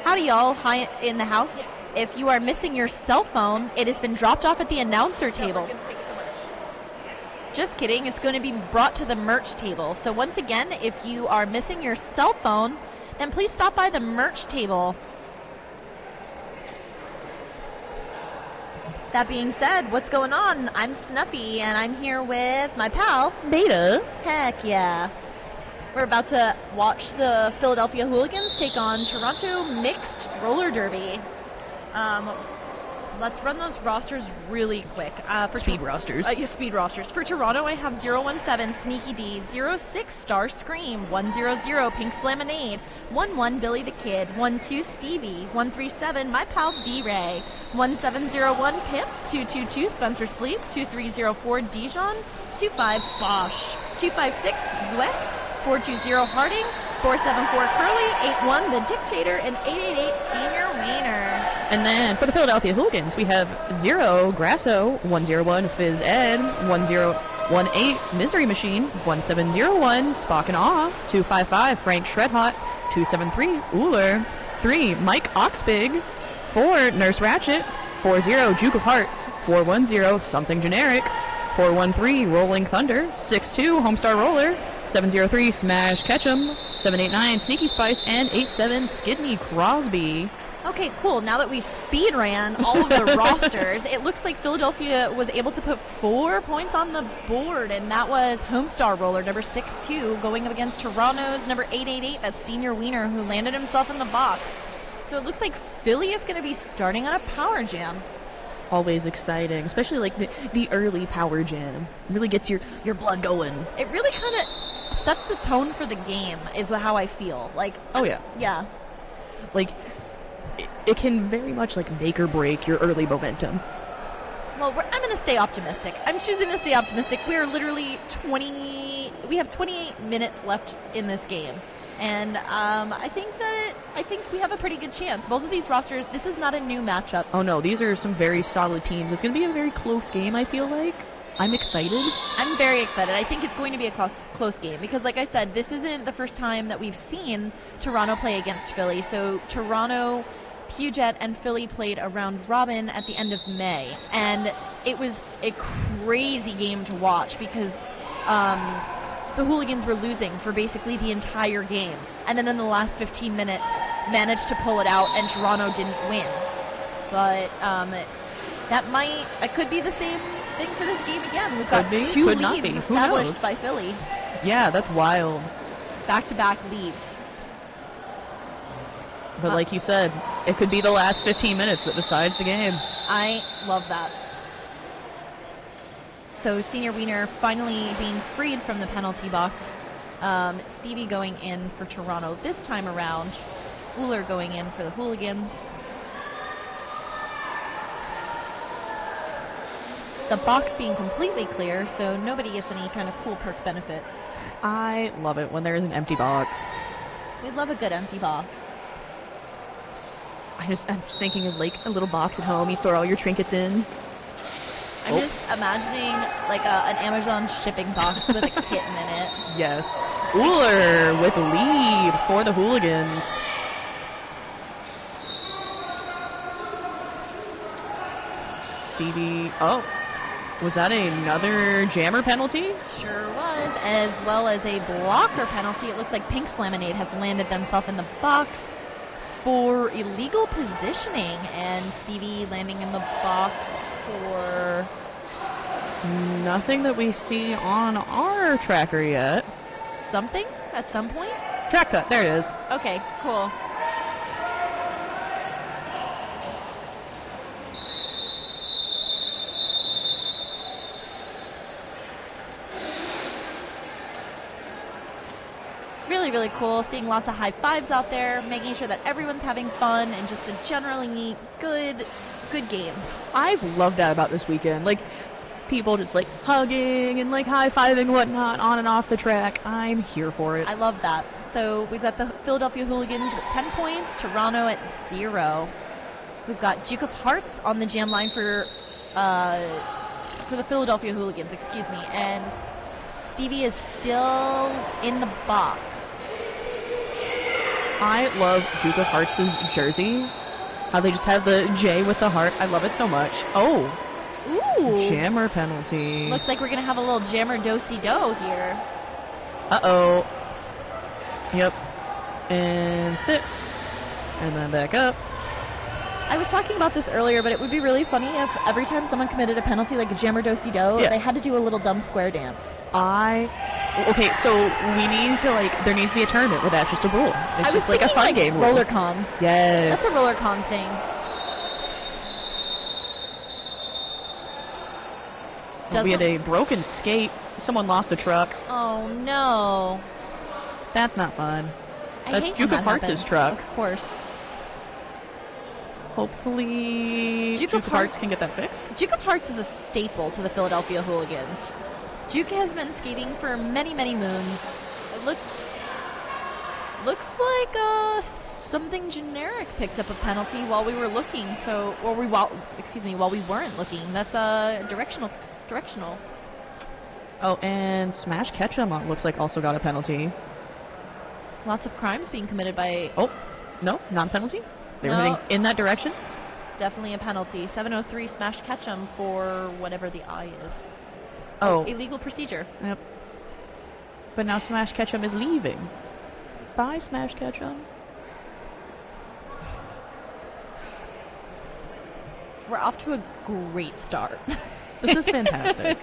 Howdy, y'all. Hi in the house. If you are missing your cell phone, it has been dropped off at the announcer table. Just kidding. It's going to be brought to the merch table. So once again, if you are missing your cell phone, then please stop by the merch table. That being said, what's going on? I'm Snuffy, and I'm here with my pal, Beta. Heck yeah. We're about to watch the Philadelphia Hooligans take on Toronto Mixed Roller Derby. Let's run those rosters really quick. Speed rosters. Yeah, speed rosters. For Toronto, I have 017 Sneaky D, 06 Star Scream, 100 Pink Slamonade, 11 Billy the Kid, 12 Stevie, 137 my pal D-Ray, 1701 Pip, 222 Spencer Sleep, 2304 Dijon, 25 Bosch, 256 Zweck, 420 Harding, 474 Curly, 81 The Dictator, and 888 Senior Wiener. And then for the Philadelphia Hooligans, we have 0 Grasso, 101 Fizz Ed, 1018 Misery Machine, 1701 Spock and Awe, 255 Frank Shredhot, 273 Uller, 3 Mike Oxbig, 4 Nurse Ratchet, 40 Juke of Hearts, 410 Something Generic, 413 Rolling Thunder, 62 Homestar Roller, 703 Smash Ketchum, 789 Sneaky Spice, and 87 Skidney Crosby. Okay, cool. Now that we speed ran all of the rosters, it looks like Philadelphia was able to put 4 points on the board, and that was Homestar Roller, number 62, going up against Toronto's number 888, that's Senior Wiener, who landed himself in the box. So it looks like Philly is going to be starting on a power jam. Always exciting, especially like the early power jam. Really gets your blood going. It really kind of sets the tone for the game, is how I feel. Like, oh yeah. Yeah. Like, it can very much like make or break your early momentum. Well, I'm going to stay optimistic. I'm choosing to stay optimistic. We are literally we have 28 minutes left in this game. And I think we have a pretty good chance. Both of these rosters, this is not a new matchup. Oh no, these are some very solid teams. It's going to be a very close game, I feel like. I'm excited. I'm very excited. I think it's going to be a close game because, like I said, this isn't the first time that we've seen Toronto play against Philly. So Toronto, Puget, and Philly played a round robin at the end of May. And it was a crazy game to watch because the Hooligans were losing for basically the entire game. And then in the last 15 minutes, managed to pull it out, and Toronto didn't win. But it could be the same thing for this game again. We've got 2 leads established by Philly. Yeah, that's wild. Back-to-back leads. But like you said, it could be the last 15 minutes that decides the game. I love that. So Senior Wiener finally being freed from the penalty box. Stevie going in for Toronto this time around. Uller going in for the Hooligans. The box being completely clear, so nobody gets any kind of cool perk benefits. I love it when there's an empty box. We love a good empty box. I'm just thinking of like a little box at home you store all your trinkets in. I'm just imagining like an Amazon shipping box with a kitten in it. Yes. Uller with the lead for the Hooligans. Stevie. Oh, was that another jammer penalty? Sure was, as well as a blocker penalty. It looks like Pink Slamonade has landed themselves in the box for illegal positioning, and Stevie landing in the box for nothing that we see on our tracker yet. Something at some point? Track cut, there it is. Okay, cool. Really, really cool. Seeing lots of high fives out there, making sure that everyone's having fun, and just a generally good game. I've loved that about this weekend. Like, people just like hugging and like high-fiving and whatnot on and off the track. I'm here for it. I love that. So we've got the Philadelphia Hooligans with 10 points, Toronto at 0. We've got Duke of Hearts on the jam line for the Philadelphia Hooligans, excuse me, and Stevie is still in the box. I love Duke of Hearts' jersey. How they just have the J with the heart. I love it so much. Oh. Ooh. Jammer penalty. Looks like we're going to have a little jammer do-si-do here. Uh-oh. Yep. And sit. And then back up. I was talking about this earlier, but it would be really funny if every time someone committed a penalty, like a jammer do-si-do, they had to do a little dumb square dance. Okay, so we need to, like, there needs to be a tournament where that's just a rule. It's just like a fun game rule. Roller con. Yes. That's a roller con thing. We had a broken skate. Someone lost a truck. Oh, no. That's not fun. That's Duke of Hearts' truck. Of course. Hopefully Duke of Hearts can get that fixed. Duke of Hearts is a staple to the Philadelphia Hooligans. Duke has been skating for many, many moons. It looks like something generic picked up a penalty while we were looking. While we weren't looking. That's directional. Oh, and Smash Ketchum looks like also got a penalty. Lots of crimes being committed by... Oh, no, non-penalty? They were heading in that direction? Definitely a penalty. 703 Smash Ketchum for whatever the I is. Oh. Illegal procedure. Yep. But now Smash Ketchum is leaving. Bye, Smash Ketchum. We're off to a great start. This is fantastic.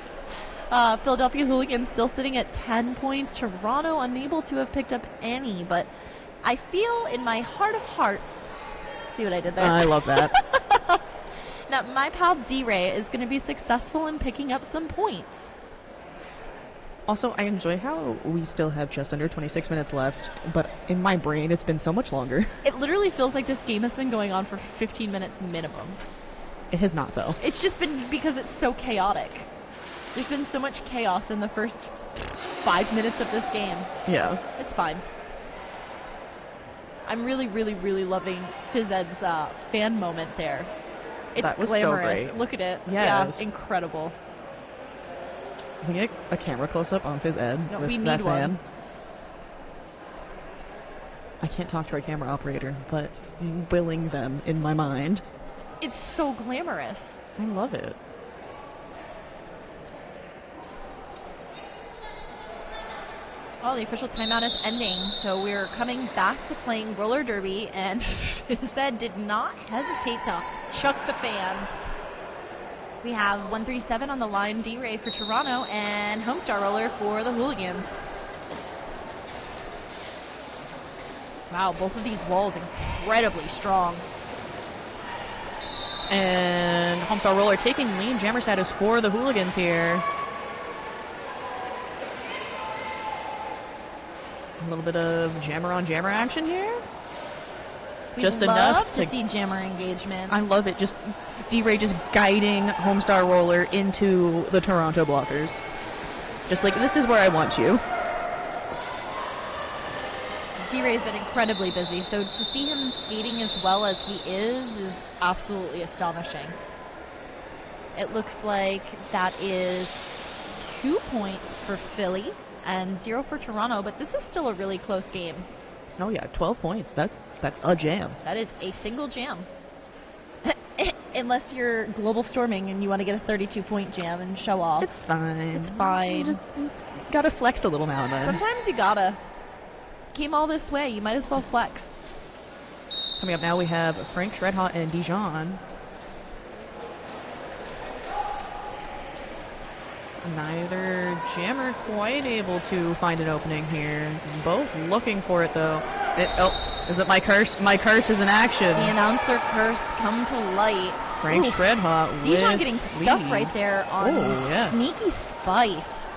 Philadelphia Hooligans still sitting at 10 points. Toronto unable to have picked up any, but I feel in my heart of hearts... See what I did there? I love that. Now, my pal D-Ray is going to be successful in picking up some points. Also, I enjoy how we still have just under 26 minutes left, but in my brain, it's been so much longer. It literally feels like this game has been going on for 15 minutes minimum. It has not, though. It's just been because it's so chaotic. There's been so much chaos in the first 5 minutes of this game. Yeah. It's fine. I'm really, really, really loving Fizzed's fan moment there. It's that was glamorous. So great. Look at it. Yes. Yeah, incredible. Can we get a camera close-up on Fizzed? No, with we need that fan? one. I can't talk to our camera operator, but willing them in my mind. It's so glamorous. I love it. Oh, the official timeout is ending, so we're coming back to playing roller derby, and Fizzed did not hesitate to chuck the fan. We have 137 on the line, D-Ray for Toronto, and Homestar Roller for the Hooligans. Wow, both of these walls incredibly strong. And Homestar Roller taking lead. Jammer status for the Hooligans here. A little bit of jammer on jammer action here. Just enough to see jammer engagement. I love it. Just D-Ray just guiding Homestar Roller into the Toronto blockers. Just like, this is where I want you. D-Ray's been incredibly busy, so to see him skating as well as he is absolutely astonishing. It looks like that is 2 points for Philly and 0 for Toronto, but this is still a really close game. Oh yeah, 12 points. That's a jam. That is a single jam. Unless you're global storming and you want to get a 32-point jam and show off. It's fine. It's fine. You just gotta flex a little now and then. Sometimes you gotta. Came all this way, you might as well flex. Coming up now, we have Frank Shredhot and Dijon. Neither jammer quite able to find an opening here. Both looking for it, though. Is it my curse? My curse is in action. The announcer curse come to light. Frank Shredhot Dijon getting stuck lead. right there on Sneaky Spice.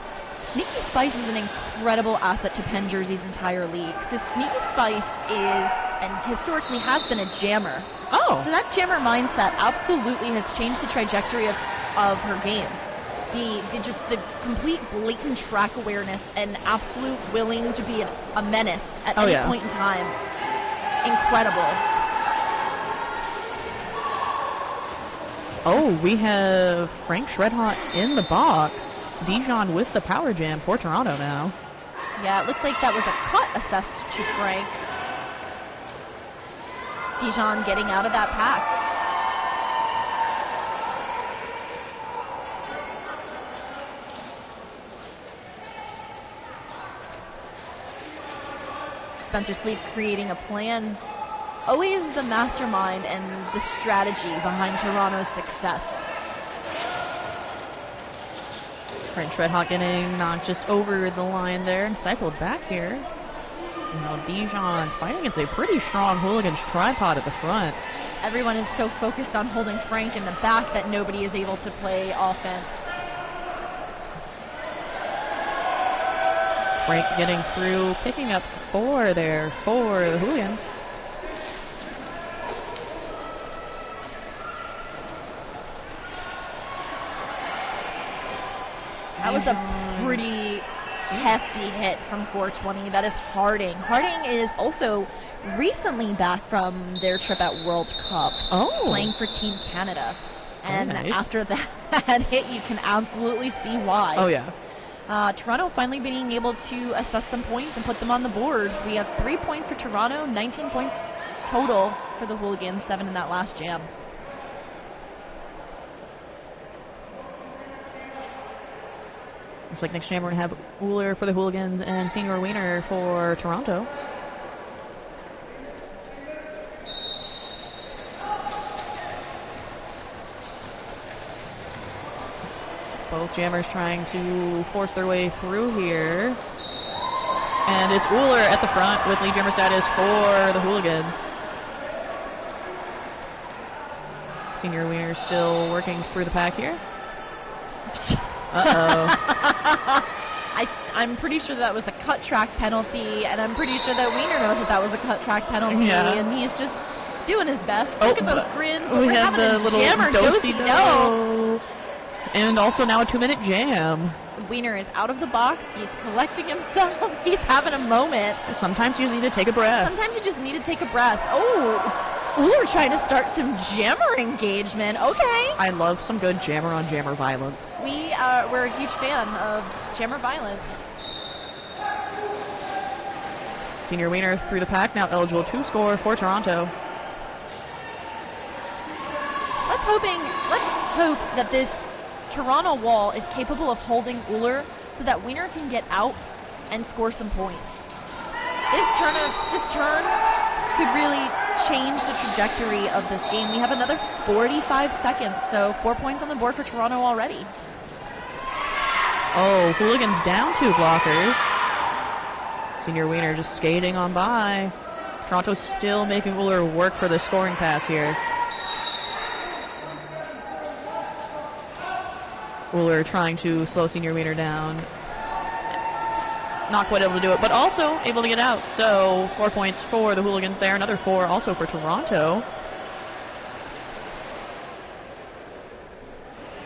Sneaky Spice is an incredible asset to Penn Jersey's entire league. So Sneaky Spice is, and historically has been a jammer. Oh. So that jammer mindset absolutely has changed the trajectory of her game. The complete blatant track awareness and absolute willing to be a menace at any point in time. Incredible. Oh, we have Frank Shredhot in the box. Dijon with the power jam for Toronto now. Yeah, it looks like that was a cut assessed to Frank. Dijon getting out of that pack. Spencer Sleep creating a plan. Always the mastermind and the strategy behind Toronto's success. Frank Shredhawk getting knocked just over the line there and cycled back here. Now Dijon fighting against a pretty strong Hooligans tripod at the front. Everyone is so focused on holding Frank in the back that nobody is able to play offense. Frank getting through, picking up 4 there for the Hooligans. That was a pretty hefty hit from 420. That is Harding. Harding is also recently back from their trip at World Cup, playing for Team Canada. And nice. After that hit, you can absolutely see why. Oh, yeah. Toronto finally being able to assess some points and put them on the board. We have 3 points for Toronto, 19 points total for the Hooligans, 7 in that last jam. Looks like next jam we're going to have Uller for the Hooligans and Senior Wiener for Toronto. Both jammers trying to force their way through here. And it's Uller at the front with lead jammer status for the Hooligans. Senior Wiener still working through the pack here. Uh-oh. I'm pretty sure that was a cut track penalty, and I'm pretty sure that Wiener knows that was a cut track penalty, and he's just doing his best. Look at those grins. We we're have having the a little jammer do-si-do. And also now a 2-minute jam. Wiener is out of the box. He's collecting himself. He's having a moment. Sometimes you just need to take a breath. Sometimes you just need to take a breath. Oh, we were trying to start some jammer engagement. Okay. I love some good jammer-on-jammer violence. We're a huge fan of jammer violence. Senior Wiener through the pack, now eligible to score for Toronto. Let's hope that this Toronto wall is capable of holding Uller so that Wiener can get out and score some points. This turn could really change the trajectory of this game. We have another 45 seconds, so 4 points on the board for Toronto already. Oh, Hooligans down 2 blockers. Senior Wiener just skating on by. Toronto's still making Uller work for the scoring pass here. Uller trying to slow Senior Wiener down. Not quite able to do it, but also able to get out. So 4 points for the Hooligans there. Another 4 also for Toronto.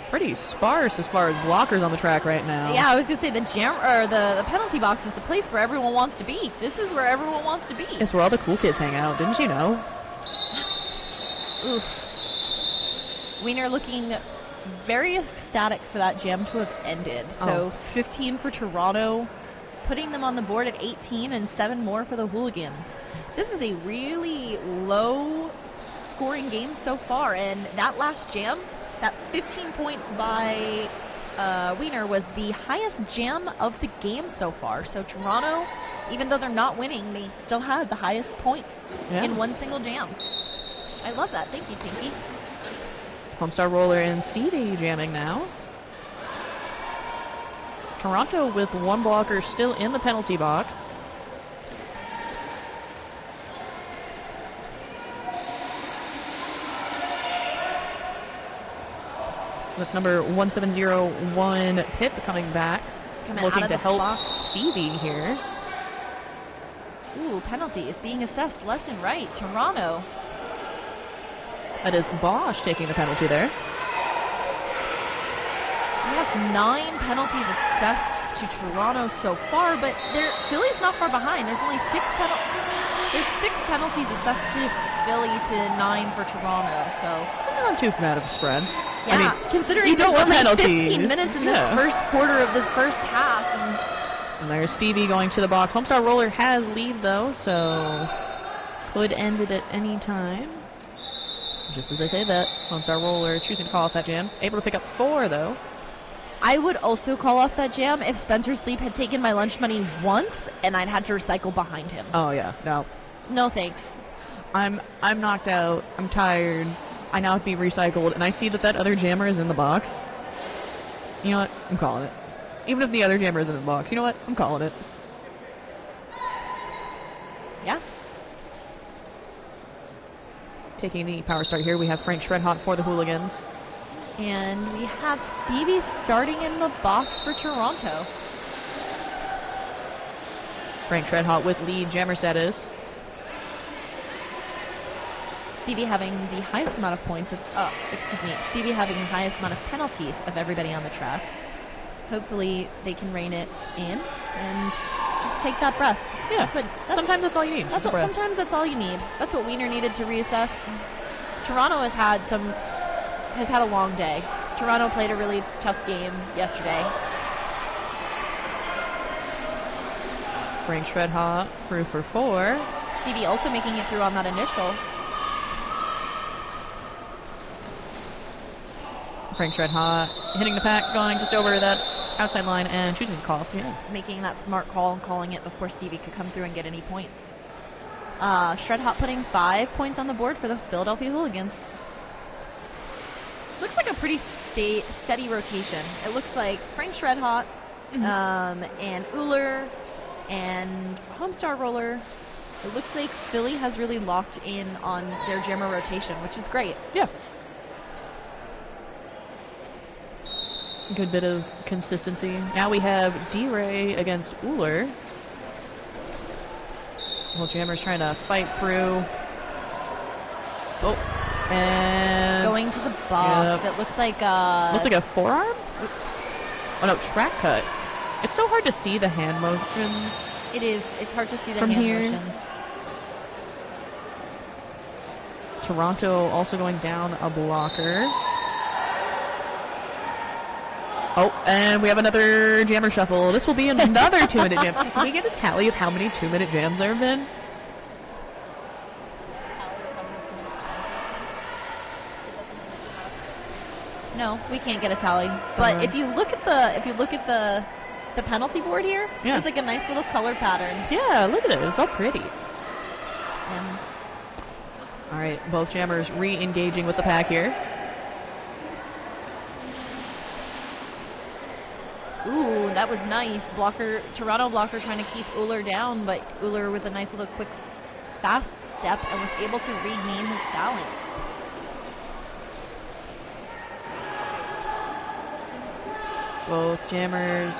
Pretty sparse as far as blockers on the track right now. Yeah, I was gonna say the penalty box is the place where everyone wants to be. This is where everyone wants to be. It's where all the cool kids hang out. Didn't you know? Oof. Wiener looking very ecstatic for that jam to have ended. So 15 for Toronto, putting them on the board at 18 and 7 more for the Hooligans. This is a really low scoring game so far, and that last jam, that 15 points by Wiener was the highest jam of the game so far. So Toronto, even though they're not winning, they still had the highest points in one single jam. I love that. Thank you, Pinky. Homestar Roller and Stevie jamming now. Toronto with 1 blocker still in the penalty box. That's number 1701 Pip coming back, looking to help Stevie here. Ooh, penalty is being assessed left and right. Toronto. That is Bosch taking the penalty there. We have 9 penalties assessed to Toronto so far, but Philly's not far behind. There's only 6 penalties assessed to Philly to 9 for Toronto. So that's not too bad of a spread. Yeah, I mean, considering there's only 15 minutes in this first quarter of this first half. And there's Stevie going to the box. Homestar Roller has lead though, so could end it at any time. Just as I say that, Homestar Roller choosing to call off that jam. Able to pick up 4, though. I would also call off that jam if Spencer Sleep had taken my lunch money once and I'd had to recycle behind him. Oh, yeah. No. No thanks. I'm knocked out. I'm tired. I now have to be recycled, and I see that other jammer is in the box. You know what? I'm calling it. Even if the other jammer isn't in the box, you know what? I'm calling it. Yeah. Taking the power start here, we have Frank Shredhot for the Hooligans. And we have Stevie starting in the box for Toronto. Frank Shredhot with lead jammer status. Stevie having the highest amount of points of, Stevie having the highest amount of penalties of everybody on the track. Hopefully they can rein it in and just take that breath. Yeah, sometimes that's all you need. Sometimes that's all you need. That's what Wiener needed to reassess. Toronto has had a long day. Toronto played a really tough game yesterday. Frank Shredhot through for 4. Stevie also making it through on that initial. Frank Shredhot hitting the pack, going just over that outside line and choosing to call off the jam. Making that smart call and calling it before Stevie could come through and get any points. Shredhot putting 5 points on the board for the Philadelphia Hooligans. Looks like a pretty steady rotation. It looks like Frank Shredhot and Uller and Homestar Roller. It looks like Philly has really locked in on their jammer rotation, which is great. Yeah. Good bit of consistency. Now we have D-Ray against Uller. Well, jammer's trying to fight through. Oh, and going to the box. Yep. It looks like looked like a forearm. Oh no, track cut. It's so hard to see the hand motions. It is. It's hard to see the from hand here. motions. Toronto also going down a blocker. Oh, and we have another jammer shuffle. This will be another 2-minute jam. Can we get a tally of how many 2-minute jams there have been? No, we can't get a tally. But if you look at the penalty board here, there's like a nice little color pattern. Yeah, look at it. It's all pretty. All right, both jammers re-engaging with the pack here. Ooh, that was nice. Toronto blocker trying to keep Uller down, but Uller with a nice little quick, fast step and was able to regain his balance. Both jammers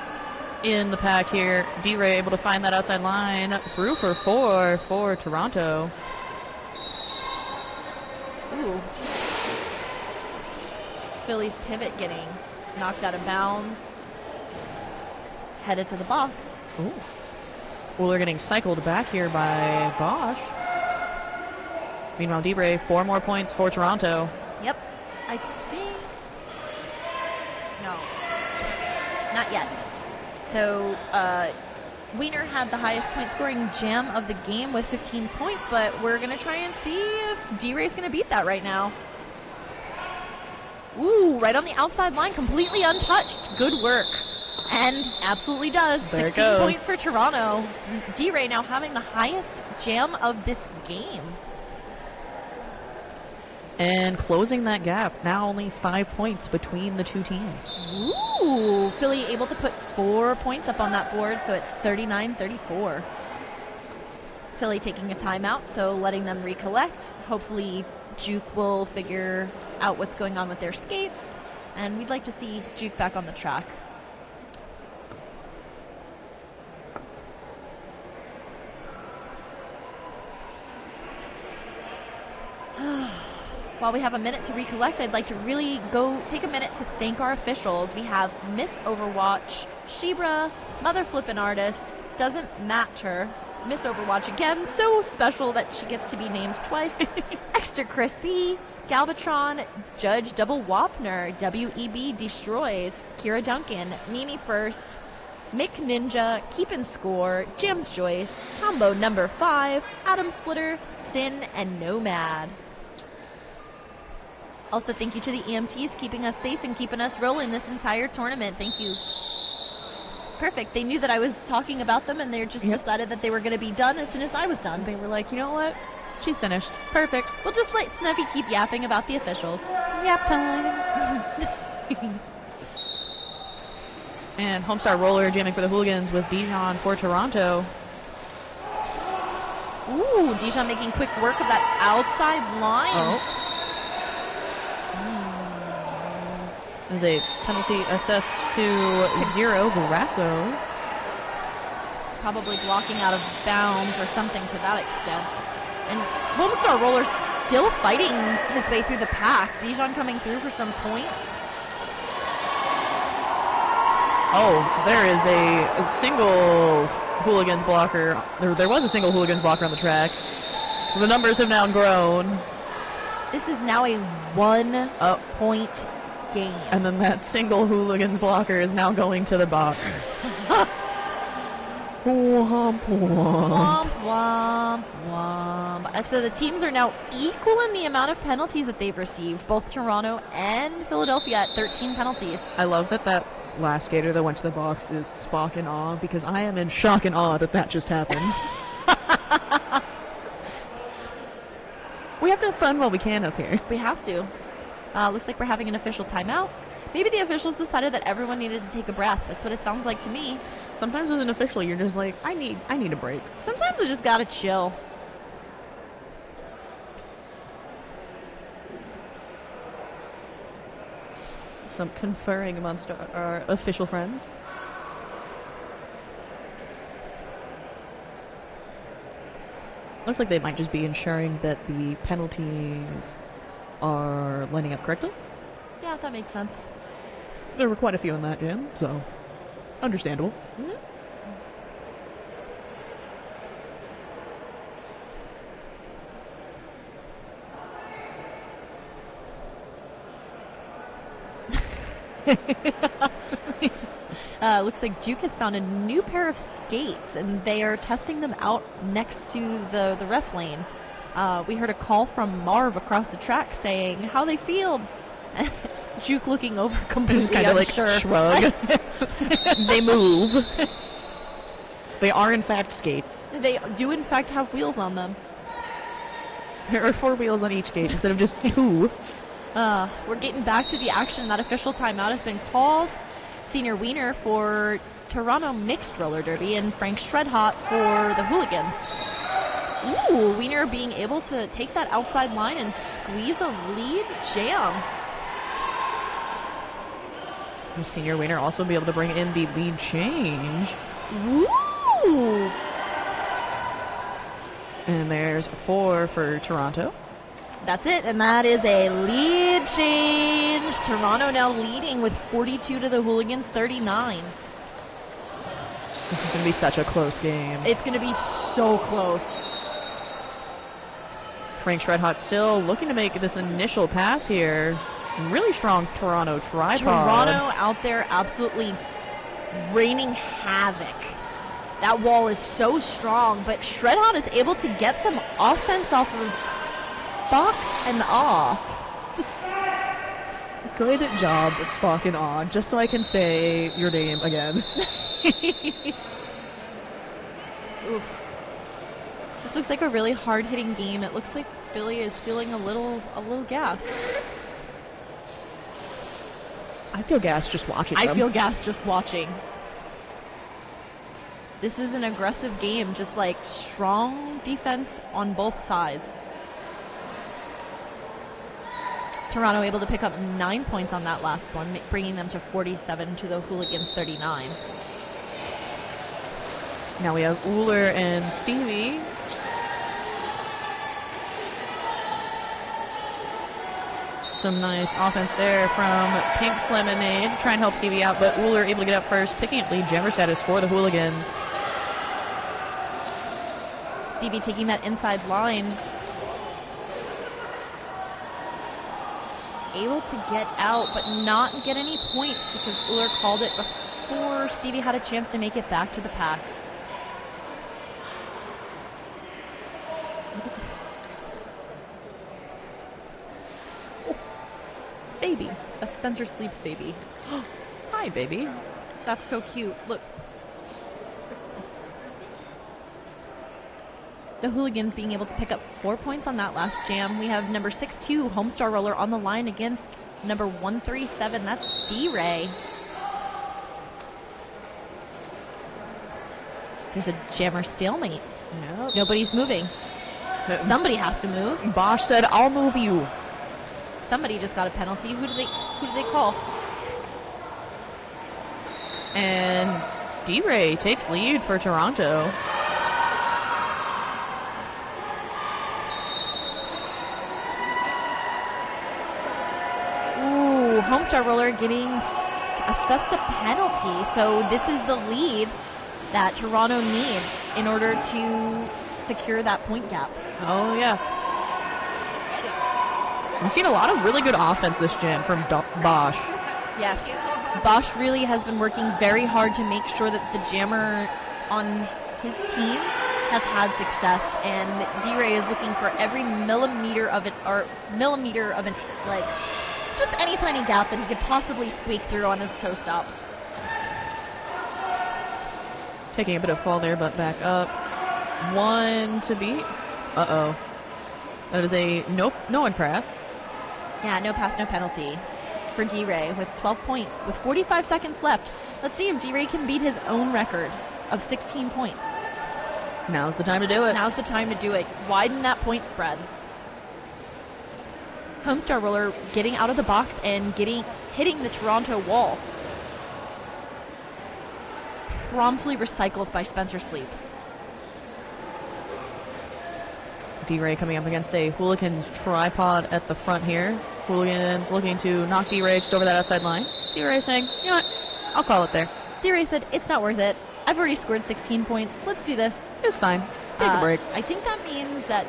in the pack here. D-Ray able to find that outside line. Through for 4 for Toronto. Ooh. Philly's pivot getting knocked out of bounds. Headed to the box. Ooh. Uller getting cycled back here by Bosch. Meanwhile, D-Ray, 4 more points for Toronto. Yep. I think... No. Not yet. So, Wiener had the highest point scoring jam of the game with 15 points, but we're going to try and see if D-Ray's going to beat that right now. Ooh, right on the outside line, completely untouched. Good work. And absolutely does. There 16 points for Toronto. D-Ray now having the highest jam of this game. And closing that gap. Now only 5 points between the two teams. Ooh, Philly able to put 4 points up on that board, so it's 39-34. Philly taking a timeout, so letting them recollect. Hopefully Juke will figure out what's going on with their skates, and we'd like to see Juke back on the track. While we have a minute to recollect, I'd like to really take a minute to thank our officials. We have Miss Overwatch, Shebra, Mother Flippin' Artist, Doesn't Matter, Miss Overwatch again, so special that she gets to be named twice, Extra Crispy, Galvatron, Judge Double Wapner, WEB Destroys, Kira Duncan, Mimi First, Mick Ninja, Keepin' Score, Jams Joyce, Tombo number 5, Adam Splitter, Sin, and Nomad. Also, thank you to the EMTs keeping us safe and keeping us rolling this entire tournament. Thank you. Perfect. They knew that I was talking about them, and they just decided that they were going to be done as soon as I was done. They were like, you know what? She's finished. Perfect. We'll just let Snuffy keep yapping about the officials. Yap time. And Homestar Roller jamming for the Hooligans with Dijon for Toronto. Ooh, Dijon making quick work of that outside line. There's a penalty assessed to 0, Grasso. Probably blocking out of bounds or something to that extent. And Homestar Roller still fighting his way through the pack. Dijon coming through for some points. Oh, there is a single Hooligans blocker. There was a single Hooligans blocker on the track. The numbers have now grown. This is now a 1-point game. And then that single Hooligans blocker is now going to the box. Womp, womp. Womp, womp, womp. So the teams are now equal in the amount of penalties that they've received. Both Toronto and Philadelphia at 13 penalties. I love that last skater that went to the box is Spock in awe, because I am in shock and awe that just happened. We have to have fun while we can up here. We have to. Looks like we're having an official timeout. Maybe the officials decided that everyone needed to take a breath. That's what it sounds like to me. Sometimes as an official, you're just like, I need a break. Sometimes I just gotta chill. Some conferring amongst our official friends. Looks like they might just be ensuring that the penalties are lining up correctly. Yeah, that makes sense. There were quite a few in that jam, so understandable. Mm-hmm. Looks like Juke has found a new pair of skates, and they are testing them out next to the ref lane. We heard a call from Marv across the track saying how they feel. Juke looking over completely just kind of unsure. like shrug. They move. They are in fact skates. They do in fact have wheels on them. There are 4 wheels on each skate instead of just 2. We're getting back to the action. That official timeout has been called. Senior Wiener for Toronto Mixed Roller Derby and Frank Shredhot for the Hooligans. Ooh, Wiener being able to take that outside line and squeeze a lead jam. And Senior Wiener also be able to bring in the lead change. Woo! And there's 4 for Toronto. That's it, and that is a lead change. Toronto now leading with 42 to the Hooligans 39. This is going to be such a close game. It's going to be so close. Frank Shredhot still looking to make this initial pass here. Really strong Toronto tripod. Toronto out there absolutely raining havoc. That wall is so strong, but Shredhot is able to get some offense off of Spock and Awe. Good job, Spock and Awe, just so I can say your name again. Oof. This looks like a really hard-hitting game. It looks like Philly is feeling a little gassed. I feel gassed just watching them. I feel gassed just watching. This is an aggressive game, just like strong defense on both sides. Toronto able to pick up 9 points on that last one, bringing them to 47 to the Hooligans 39. Now we have Uller and Stevie. Some nice offense there from Pink's Lemonade. Try and help Stevie out, but Uller able to get up first, picking up lead jammer status for the Hooligans. Stevie taking that inside line. Able to get out, but not get any points because Uller called it before Stevie had a chance to make it back to the pack. Baby. That's Spencer Sleep's baby. Hi, baby. That's so cute. Look. The Hooligans being able to pick up 4 points on that last jam. We have number 6-2, Homestar Roller, on the line against number 137. That's D-Ray. There's a jammer stalemate. Yep. Nobody's moving. Somebody has to move. Bosch said, I'll move you. Somebody just got a penalty. Who did they call? And D-Ray takes lead for Toronto. Ooh, Homestar Roller getting assessed a penalty. So this is the lead that Toronto needs in order to secure that point gap. Oh, yeah. We've seen a lot of really good offense this jam from Bosch. Yes. Bosch really has been working very hard to make sure that the jammer on his team has had success, and D-Ray is looking for every millimeter of an, like, just any tiny gap that he could possibly squeak through on his toe stops. Taking a bit of fall there, but back up. One to beat. Uh-oh. That is a no one pass. Yeah, no pass, no penalty for D-Ray with 12 points with 45 seconds left. Let's see if D-Ray can beat his own record of 16 points. Now's the time to do it. Now's the time to do it. Widen that point spread. Homestar Roller getting out of the box and hitting the Toronto wall. Promptly recycled by Spencer Sleep. D-Ray coming up against a Hooligans tripod at the front here. Hooligans looking to knock D-Ray just over that outside line. D-Ray saying, you know what, I'll call it there. D-Ray said, it's not worth it. I've already scored 16 points. Let's do this. It's fine. Take a break. I think that means that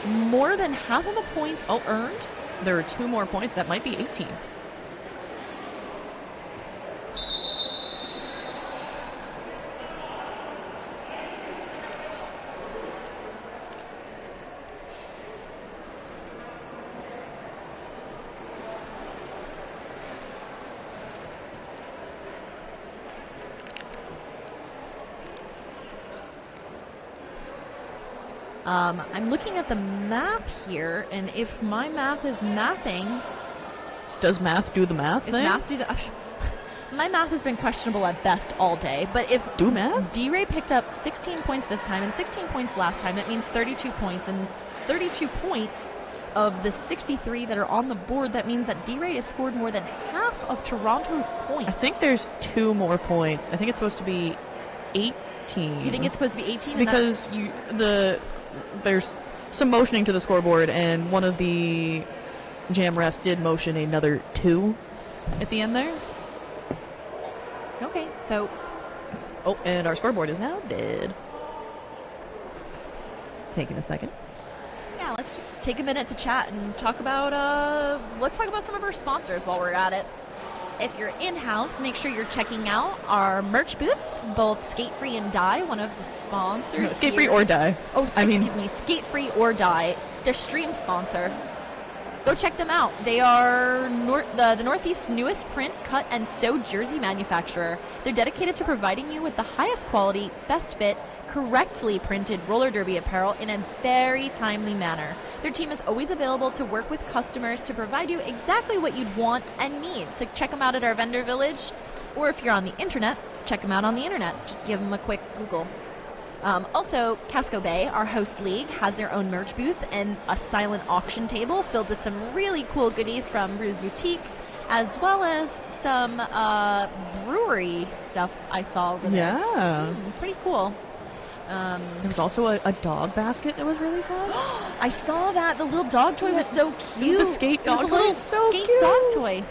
more than half of the points earned. There are 2 more points. That might be 18. I'm looking at the map here, and if my math is mathing... Does math do the math thing? Math do the... My math has been questionable at best all day, but if do math? D-Ray picked up 16 points this time and 16 points last time, that means 32 points, and 32 points of the 63 that are on the board, that means that D-Ray has scored more than half of Toronto's points. I think there's 2 more points. I think it's supposed to be 18. You think it's supposed to be 18? Because there's some motioning to the scoreboard, and one of the jam refs did motion another 2 at the end there. Okay, so... Oh, and our scoreboard is now dead. Taking a second. Yeah, let's just take a minute to chat and talk about, let's talk about some of our sponsors while we're at it. If you're in-house, make sure you're checking out our merch booths, both Skate Free and Die, one of the sponsors. No, Skate Free or Die. Oh, excuse me, Skate Free or Die, their stream sponsor. Go check them out. They are the Northeast's newest print, cut, and sew jersey manufacturer. They're dedicated to providing you with the highest quality, best fit, correctly printed roller derby apparel in a very timely manner. Their team is always available to work with customers to provide you exactly what you'd want and need. So check them out at our vendor village, or if you're on the internet, check them out on the internet. Just give them a quick Google. Also, Casco Bay, our host league, has their own merch booth and a silent auction table filled with some really cool goodies from Brews Boutique, as well as some brewery stuff I saw over there. Yeah. Pretty cool. There was also a dog basket that was really fun. I saw that. The little dog toy was so cute. The skate dog toy. It was a little so skate cute. dog toy.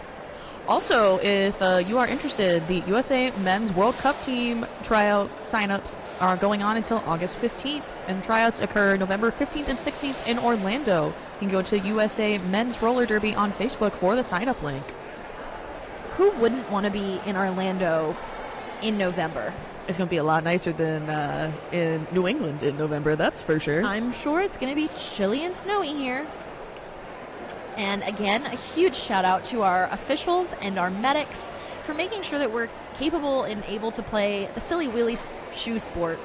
Also, if you are interested, the USA Men's World Cup team tryout signups are going on until August 15th, and tryouts occur November 15th and 16th in Orlando. You can go to USA Men's Roller Derby on Facebook for the sign-up link. who wouldn't want to be in Orlando in November? It's going to be a lot nicer than in New England in November, that's for sure. I'm sure it's going to be chilly and snowy here. And again, a huge shout out to our officials and our medics for making sure that we're capable and able to play the silly wheelie shoe sport.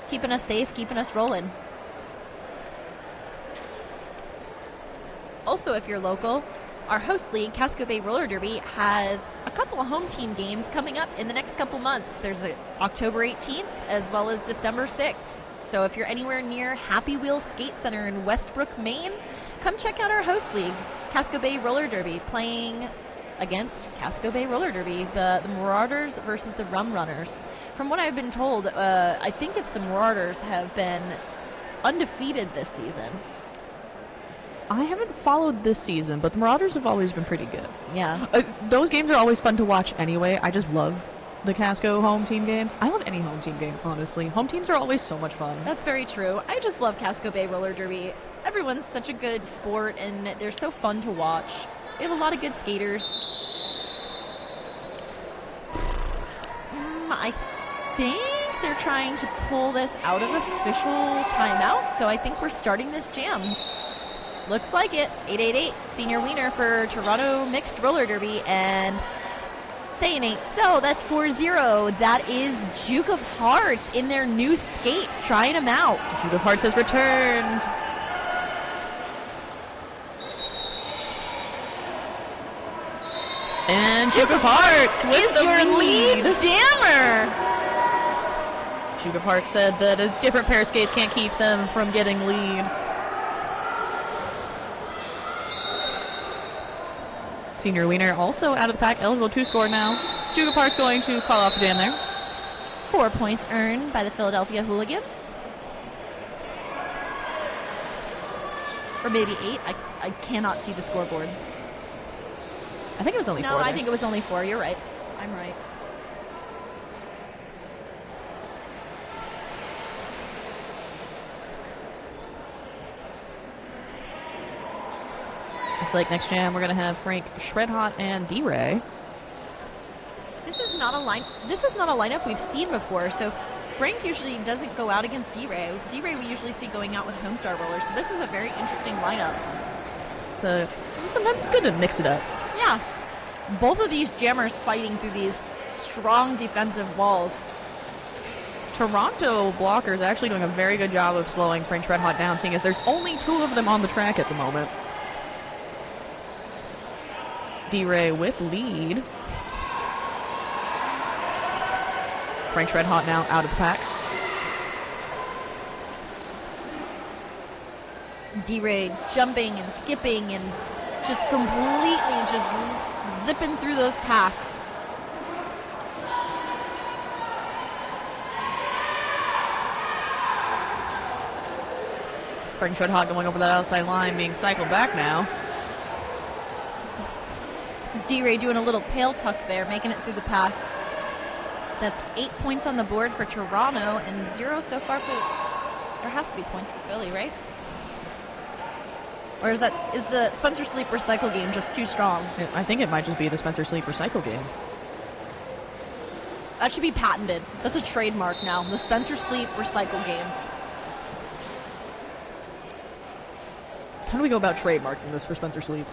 Keeping us safe, keeping us rolling. Also, if you're local, our host league, Casco Bay Roller Derby, has a couple of home team games coming up in the next couple months. There's October 18th as well as December 6th. So if you're anywhere near Happy Wheels Skate Center in Westbrook, Maine, come check out our host league, Casco Bay Roller Derby, playing against Casco Bay Roller Derby, the Marauders versus the Rum Runners. From what I've been told, I think it's the Marauders have been undefeated this season. I haven't followed this season, but the Marauders have always been pretty good. Yeah. Those games are always fun to watch anyway. I just love the Casco home team games. I love any home team game, honestly. Home teams are always so much fun. That's very true. I just love Casco Bay Roller Derby. Everyone's such a good sport, and they're so fun to watch. We have a lot of good skaters. I think they're trying to pull this out of official timeout, so I think we're starting this jam. Looks like it. 888 senior wiener for Toronto Mixed Roller Derby, and saying ain't so. That's 4-0. That is Juke of Hearts in their new skates, trying them out. Juke of Hearts has returned. And Juke of Hearts with your lead jammer. Juke of Hearts said that a different pair of skates can't keep them from getting lead. Senior Wiener also out of the pack, eligible to score now. Juke of Hearts going to call off the jam there. 4 points earned by the Philadelphia Hooligans. Or maybe 8. I cannot see the scoreboard. I think it was only 4. No, I there. think it was only 4. You're right. I'm right. Looks like next jam we're gonna have Frank Shredhot and D-Ray. This is not a lineup we've seen before. So Frank usually doesn't go out against D-Ray. D-Ray we usually see going out with Homestar Rollers. So this is a very interesting lineup. Sometimes it's good to mix it up. Yeah. Both of these jammers fighting through these strong defensive walls. Toronto blockers actually doing a very good job of slowing Frank Shredhot down, seeing as there's only 2 of them on the track at the moment. D-Ray with lead. Frank Shredhot now out of the pack. D-Ray jumping and skipping and just completely just zipping through those packs. Frank Shredhot going over that outside line, being cycled back now. D-Ray doing a little tail tuck there, making it through the pack. That's 8 points on the board for Toronto and 0 so far for... There has to be points for Philly, right? Or is the Spencer Sleep recycle game just too strong? I think it might just be the Spencer Sleep recycle game. That should be patented. That's a trademark now. The Spencer Sleep recycle game. How do we go about trademarking this for Spencer Sleep?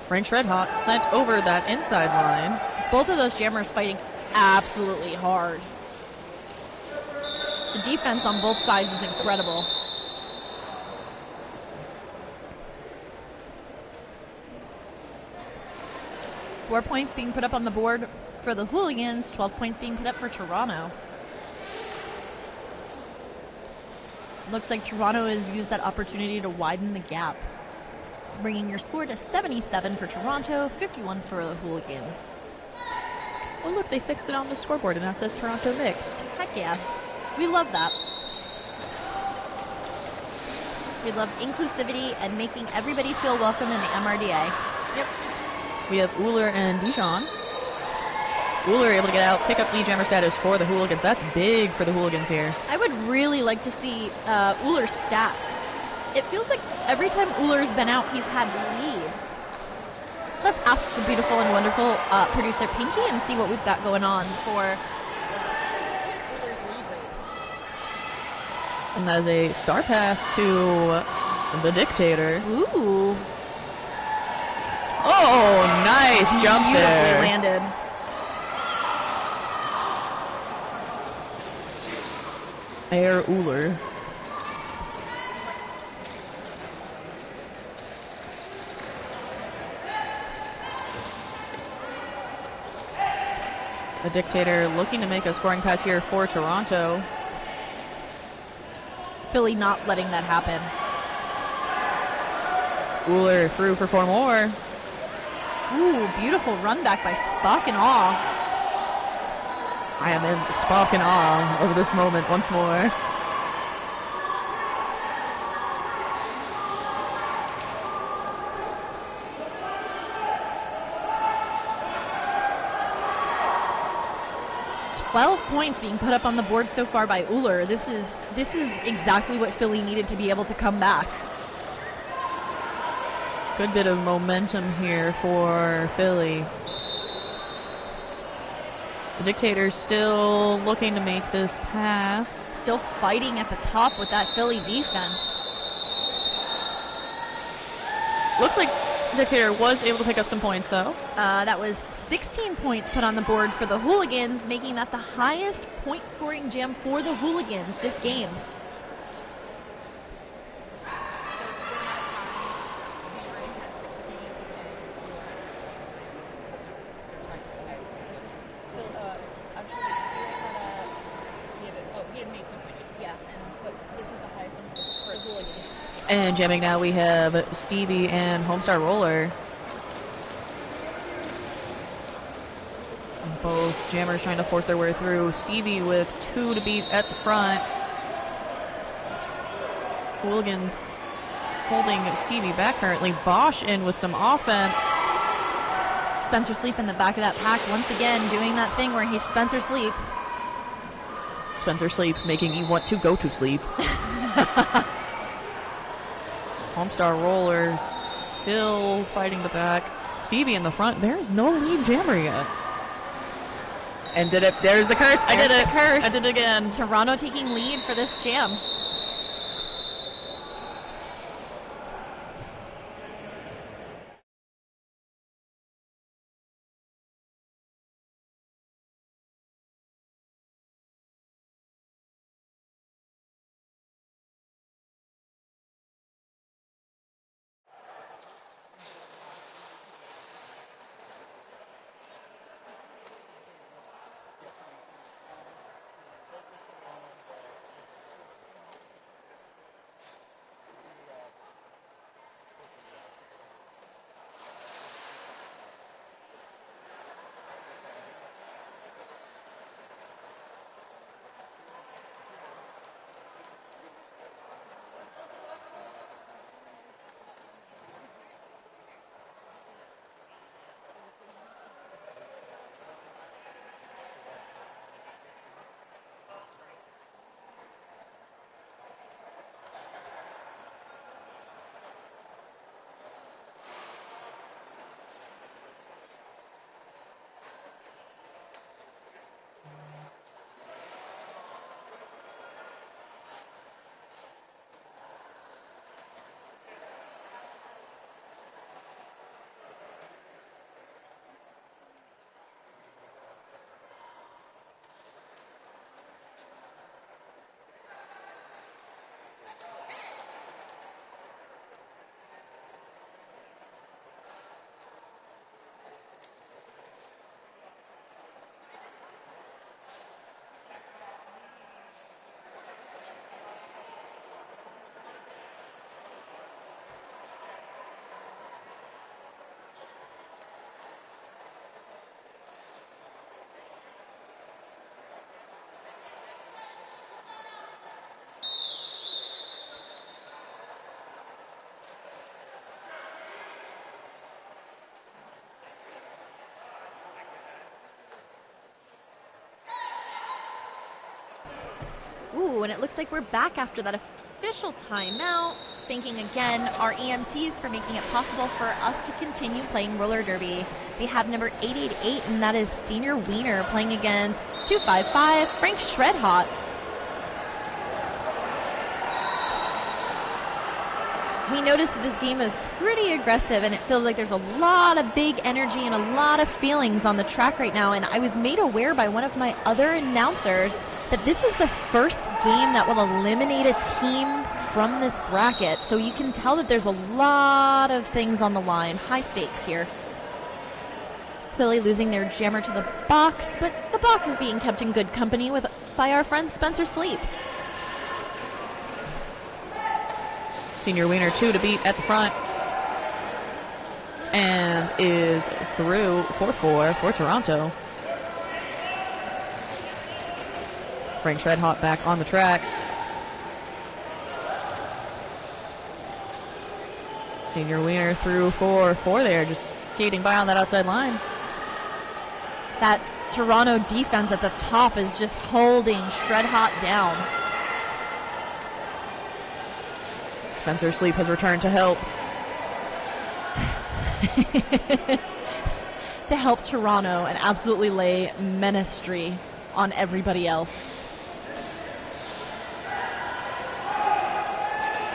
Frank Shredhot sent over that inside line. Both of those jammers fighting absolutely hard. The defense on both sides is incredible. Four points being put up on the board for the Hooligans, 12 points being put up for Toronto. Looks like Toronto has used that opportunity to widen the gap, bringing your score to 77 for Toronto, 51 for the Hooligans. Oh, look, they fixed it on the scoreboard, and that says Toronto Mixed. Heck yeah. We love that. We love inclusivity and making everybody feel welcome in the MRDA. Yep. We have Euler and Dijon. Uller able to get out, pick up lead jammer status for the Hooligans. That's big for the Hooligans here. I would really like to see Uller's stats. It feels like every time Uller's been out, he's had lead. Let's ask the beautiful and wonderful producer Pinky and see what we've got going on for Uller's lead rate. And that is a star pass to the Dictator. Ooh. Oh, nice jump Beautifully there. landed. Air Uller. The Dictator looking to make a scoring pass here for Toronto. Philly not letting that happen. Uller through for 4 more. Ooh, beautiful run back by Spock and Awe. I am in Spock and awe over this moment once more. $12 points being put up on the board so far by Uller. This is exactly what Philly needed to be able to come back. Good bit of momentum here for Philly. The Dictator's still looking to make this pass. Still fighting at the top with that Philly defense. Looks like Dictator was able to pick up some points, though. That was 16 points put on the board for the Hooligans, making that the highest point-scoring jam for the Hooligans this game. And jamming now we have Stevie and Homestar Roller. Both jammers trying to force their way through. Stevie with 2 to beat at the front. Hooligans holding Stevie back currently. Bosch in with some offense. Spencer Sleep in the back of that pack once again doing that thing where he's Spencer Sleep. Spencer Sleep making you want to go to sleep. Homestar Rollers still fighting the back. Stevie in the front. There's no lead jammer yet. And did it. There's the curse. I did it. Curse. I did it again. Toronto taking lead for this jam. Ooh, and it looks like we're back after that official timeout. Thanking again our EMTs for making it possible for us to continue playing roller derby. We have number 888, and that is Senior Wiener playing against 255, Frank Shredhot. We noticed that this game is pretty aggressive, and it feels like there's a lot of big energy and a lot of feelings on the track right now. And I was made aware by one of my other announcers that this is the first game that will eliminate a team from this bracket. So you can tell that there's a lot of things on the line. High stakes here. Philly losing their jammer to the box, but the box is being kept in good company by our friend Spencer Sleep. Senior Wiener 2 to beat at the front. And is through 4-4 for Toronto. Frank Shredhot back on the track. Senior Wiener through 4-4 there, just skating by on that outside line. That Toronto defense at the top is just holding Shredhot down. Spencer Sleep has returned to help. To help Toronto and absolutely lay ministry on everybody else.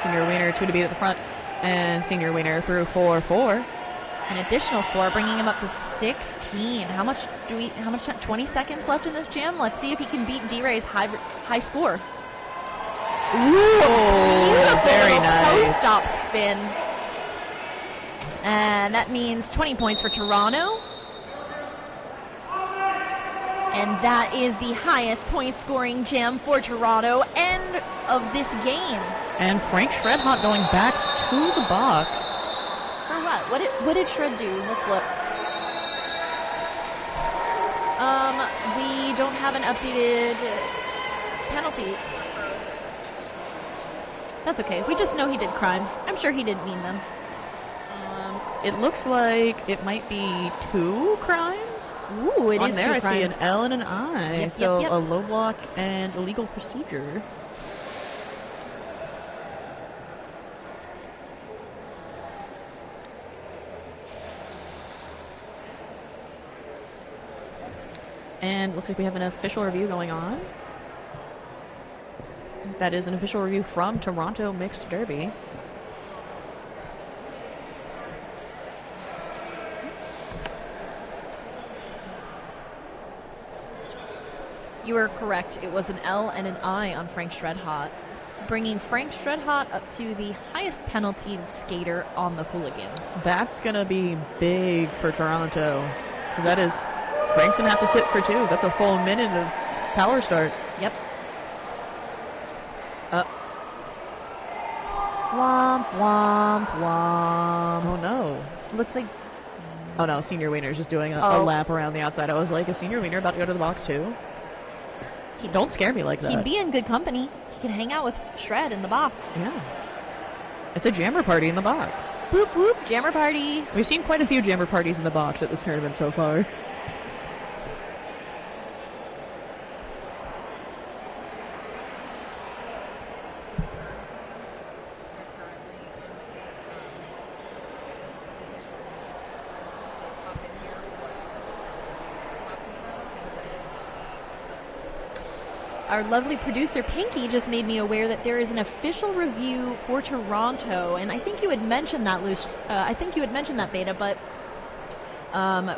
Senior Wiener 2 to beat at the front. And Senior Wiener through 4-4. An additional 4, bringing him up to 16. How much 20 seconds left in this jam? Let's see if he can beat D-Ray's high score. Ooh, beautiful very little nice. toe stop spin. And that means 20 points for Toronto. And that is the highest point scoring jam for Toronto. End of this game. And Frank Shredhot going back to the box. For what? What did Shred do? Let's look. We don't have an updated penalty. That's okay. We just know he did crimes. I'm sure he didn't mean them. It looks like it might be 2 crimes. Ooh, it On is there 2 I crimes. see an L and an I. Yep, so yep. a low block and illegal procedure. And looks like we have an official review going on. That is an official review from Toronto Mixed Derby. You are correct. It was an L and an I on Frank Shredhot, bringing Frank Shredhot up to the highest penalty skater on the Hooligans. That's going to be big for Toronto. Because that is, Frank's going to have to sit for 2. That's a full minute of power start. Yep. Womp, womp, womp. Oh, no. Looks like... Oh, no, Senior Wiener's just doing a lap around the outside. I was like, is Senior Wiener about to go to the box, too? Don't scare me like that. He'd be in good company. He can hang out with Shred in the box. Yeah. It's a jammer party in the box. Boop, boop, jammer party. We've seen quite a few jammer parties in the box at this tournament so far. Our lovely producer, Pinky, just made me aware that there is an official review for Toronto, and I think you had mentioned that, Luce. I think you had mentioned that, Beta, but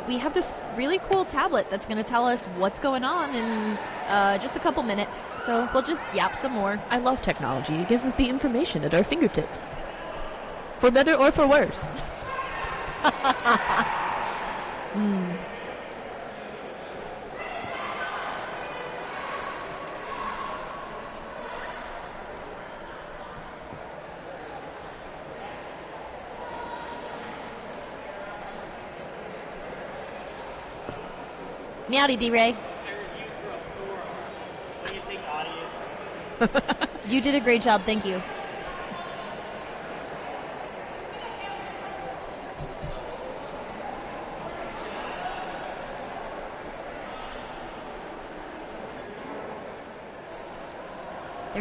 we have this really cool tablet that's going to tell us what's going on in just a couple minutes, so we'll just yap some more. I love technology. It gives us the information at our fingertips. For better or for worse. Meowdy, D-Ray. What do you think, audience? You did a great job, thank you.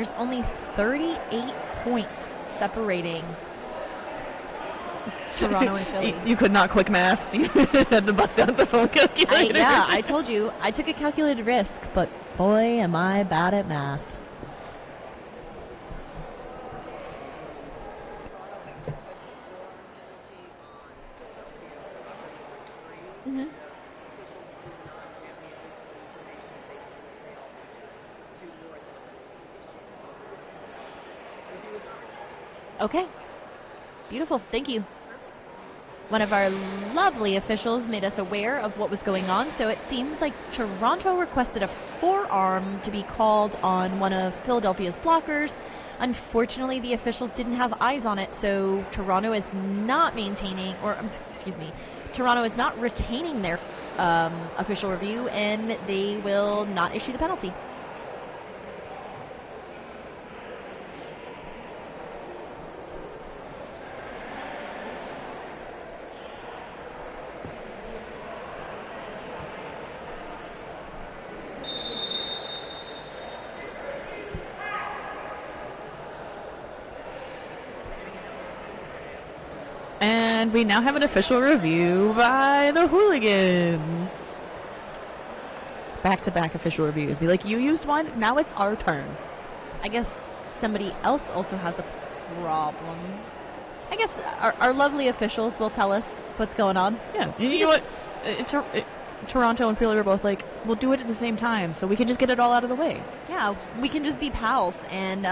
there's only 38 points separating Toronto and Philly. You could not quick maths. You had to bust out the phone calculator. I told you. I took a calculated risk, but boy, am I bad at math. Mm-hmm. Okay. Beautiful. Thank you. One of our lovely officials made us aware of what was going on, so it seems like Toronto requested a forearm to be called on one of Philadelphia's blockers. Unfortunately, the officials didn't have eyes on it, so Toronto is not Toronto is not retaining their official review, and they will not issue the penalty. And we now have an official review by the Hooligans. Back-to-back official reviews. Be like, you used one, now it's our turn. I guess somebody else also has a problem. I guess our lovely officials will tell us what's going on. Yeah, you know what? Toronto and Philly were both like, we'll do it at the same time, so we can just get it all out of the way. Yeah, we can just be pals and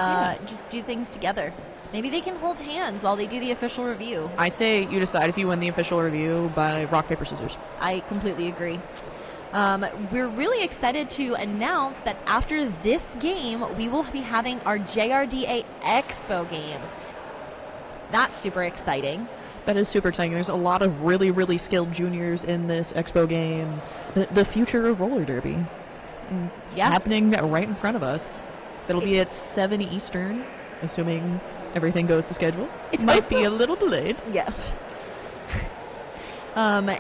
just do things together. Maybe they can hold hands while they do the official review. I say you decide if you win the official review by rock, paper, scissors. I completely agree. We're really excited to announce that after this game, we will be having our JRDA Expo game. That's super exciting. That is super exciting. There's a lot of really, really skilled juniors in this Expo game. The future of roller derby. Happening right in front of us. It'll be at 7 Eastern, assuming everything goes to schedule. It might be a little delayed. Yeah.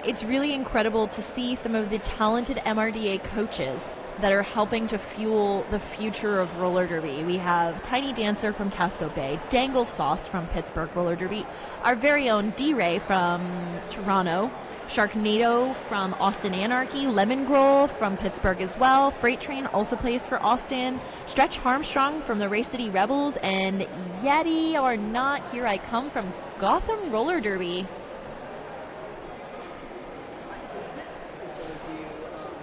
It's really incredible to see some of the talented MRDA coaches that are helping to fuel the future of roller derby. We have Tiny Dancer from Casco Bay, Dangle Sauce from Pittsburgh Roller Derby, our very own D-Ray from Toronto, Sharknado from Austin Anarchy, Lemon Groll from Pittsburgh as well, Freight Train also plays for Austin, Stretch Harmstrong from the Race City Rebels, and Yeti or Not Here I Come from Gotham Roller Derby.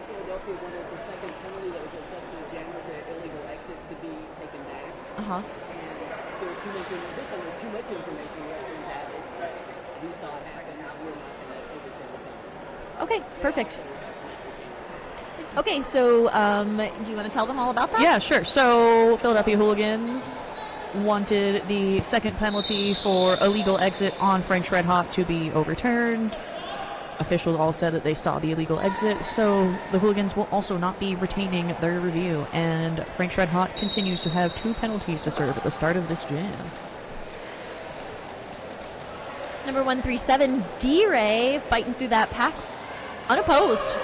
Philadelphia wanted the second penalty that was assessed to the jammer for illegal exit to be taken back. Uh-huh. And there was too much information referees had. We saw it happen. We're not going to overturn the penalty. Okay, perfect. Okay, so do you want to tell them all about that? Yeah, sure. So Philadelphia Hooligans wanted the second penalty for illegal exit on Frank Red Hot to be overturned. Officials all said that they saw the illegal exit, so the Hooligans will also not be retaining their review, and Frank Red Hot continues to have 2 penalties to serve at the start of this jam. Number 137, D-Ray, fighting through that pack unopposed.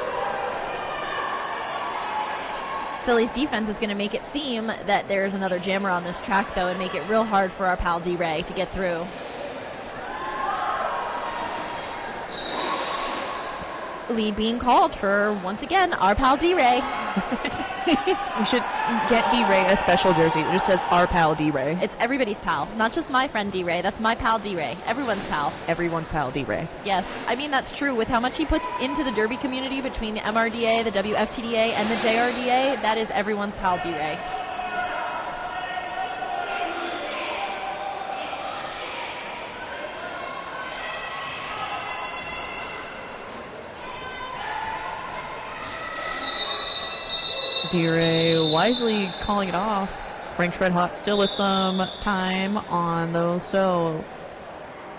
Philly's defense is going to make it seem that there's another jammer on this track, though, and make it real hard for our pal D-Ray to get through. Lead being called for, once again, our pal D-Ray. We should get D-Ray a special jersey that just says our pal D-Ray. It's everybody's pal, not just my friend D-Ray. That's my pal D-Ray. Everyone's pal. Everyone's pal D-Ray. Yes, I mean, that's true. With how much he puts into the derby community between the MRDA, the WFTDA, and the JRDA, that is everyone's pal D-Ray. D-Ray wisely calling it off. Frank Red Hot still with some time on those, so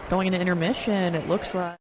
going into intermission, it looks like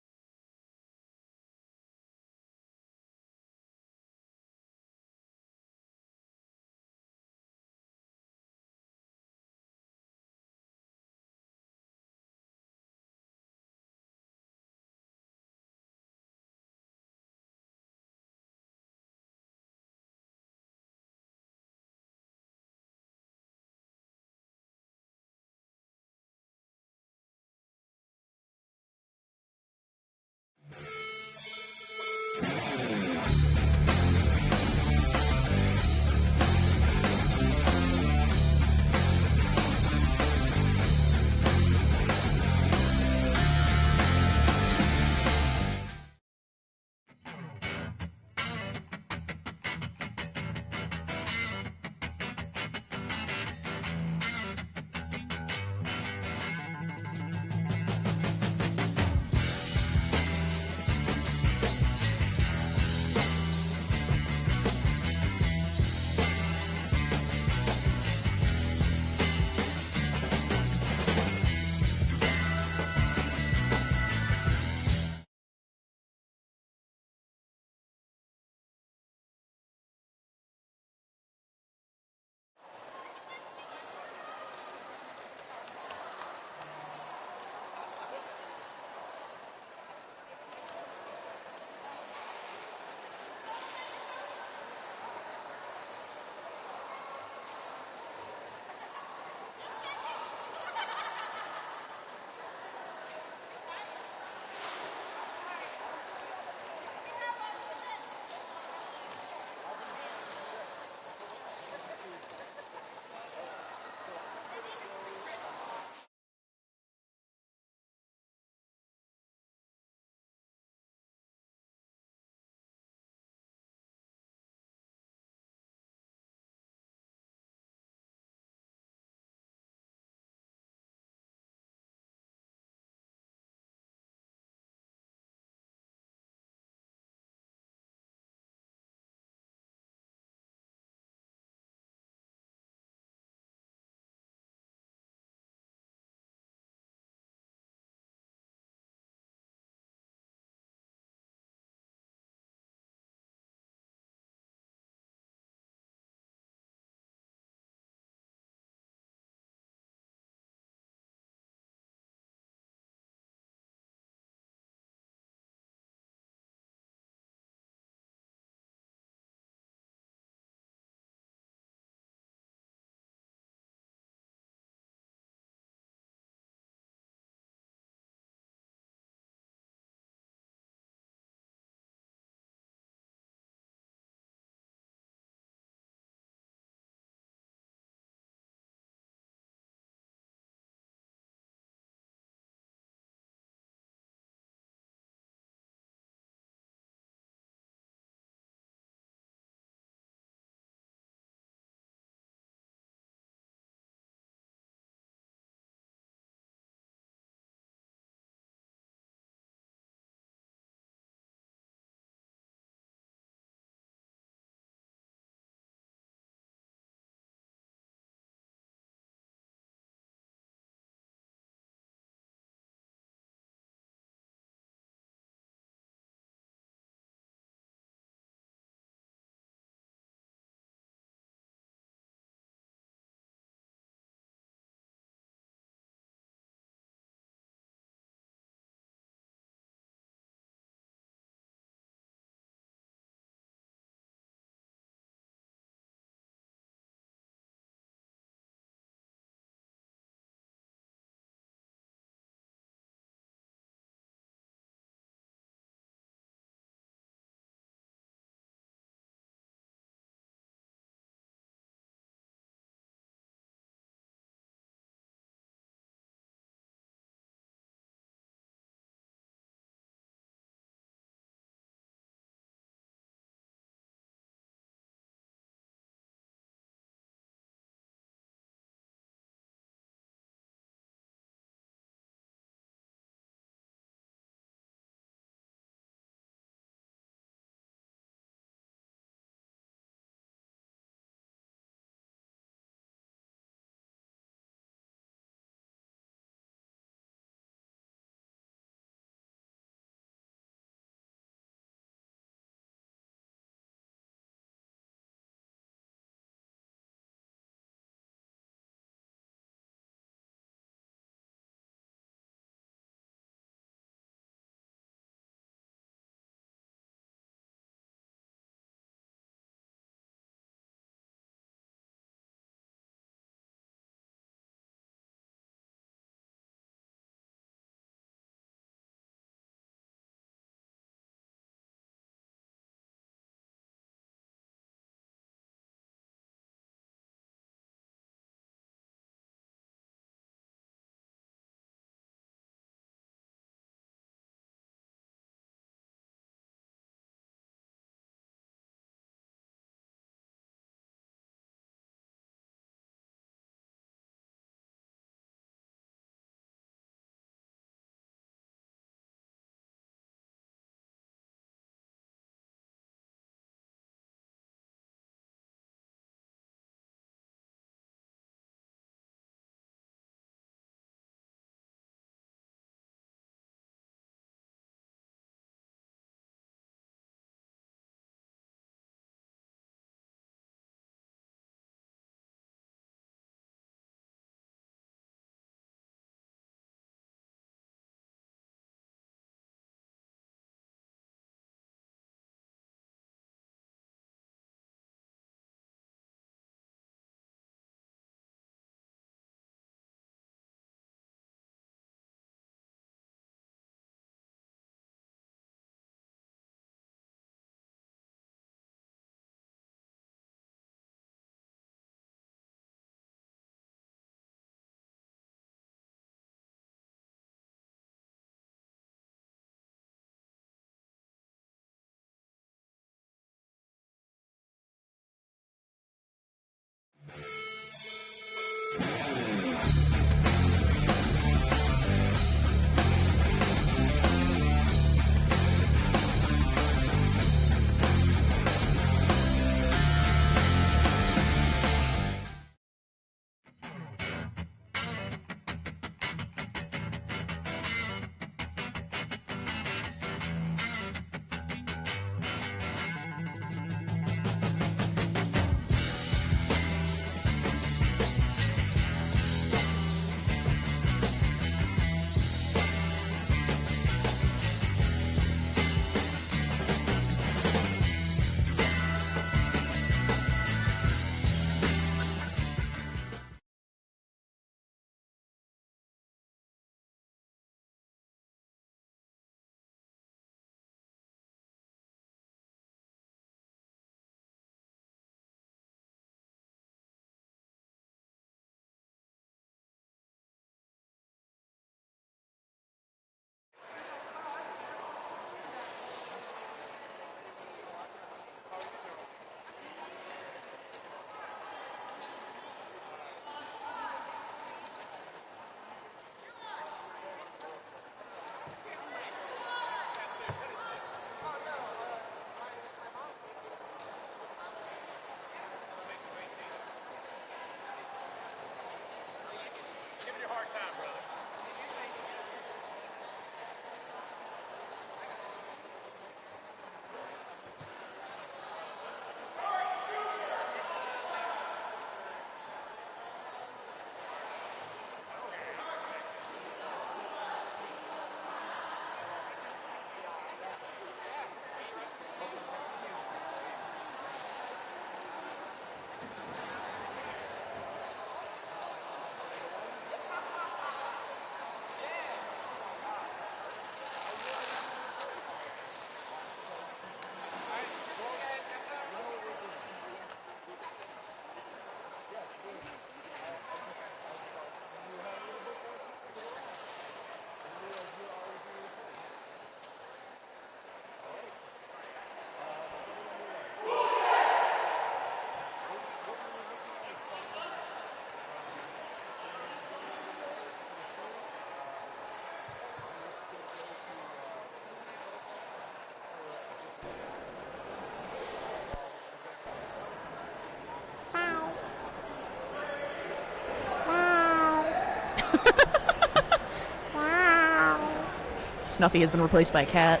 Snuffy has been replaced by a cat.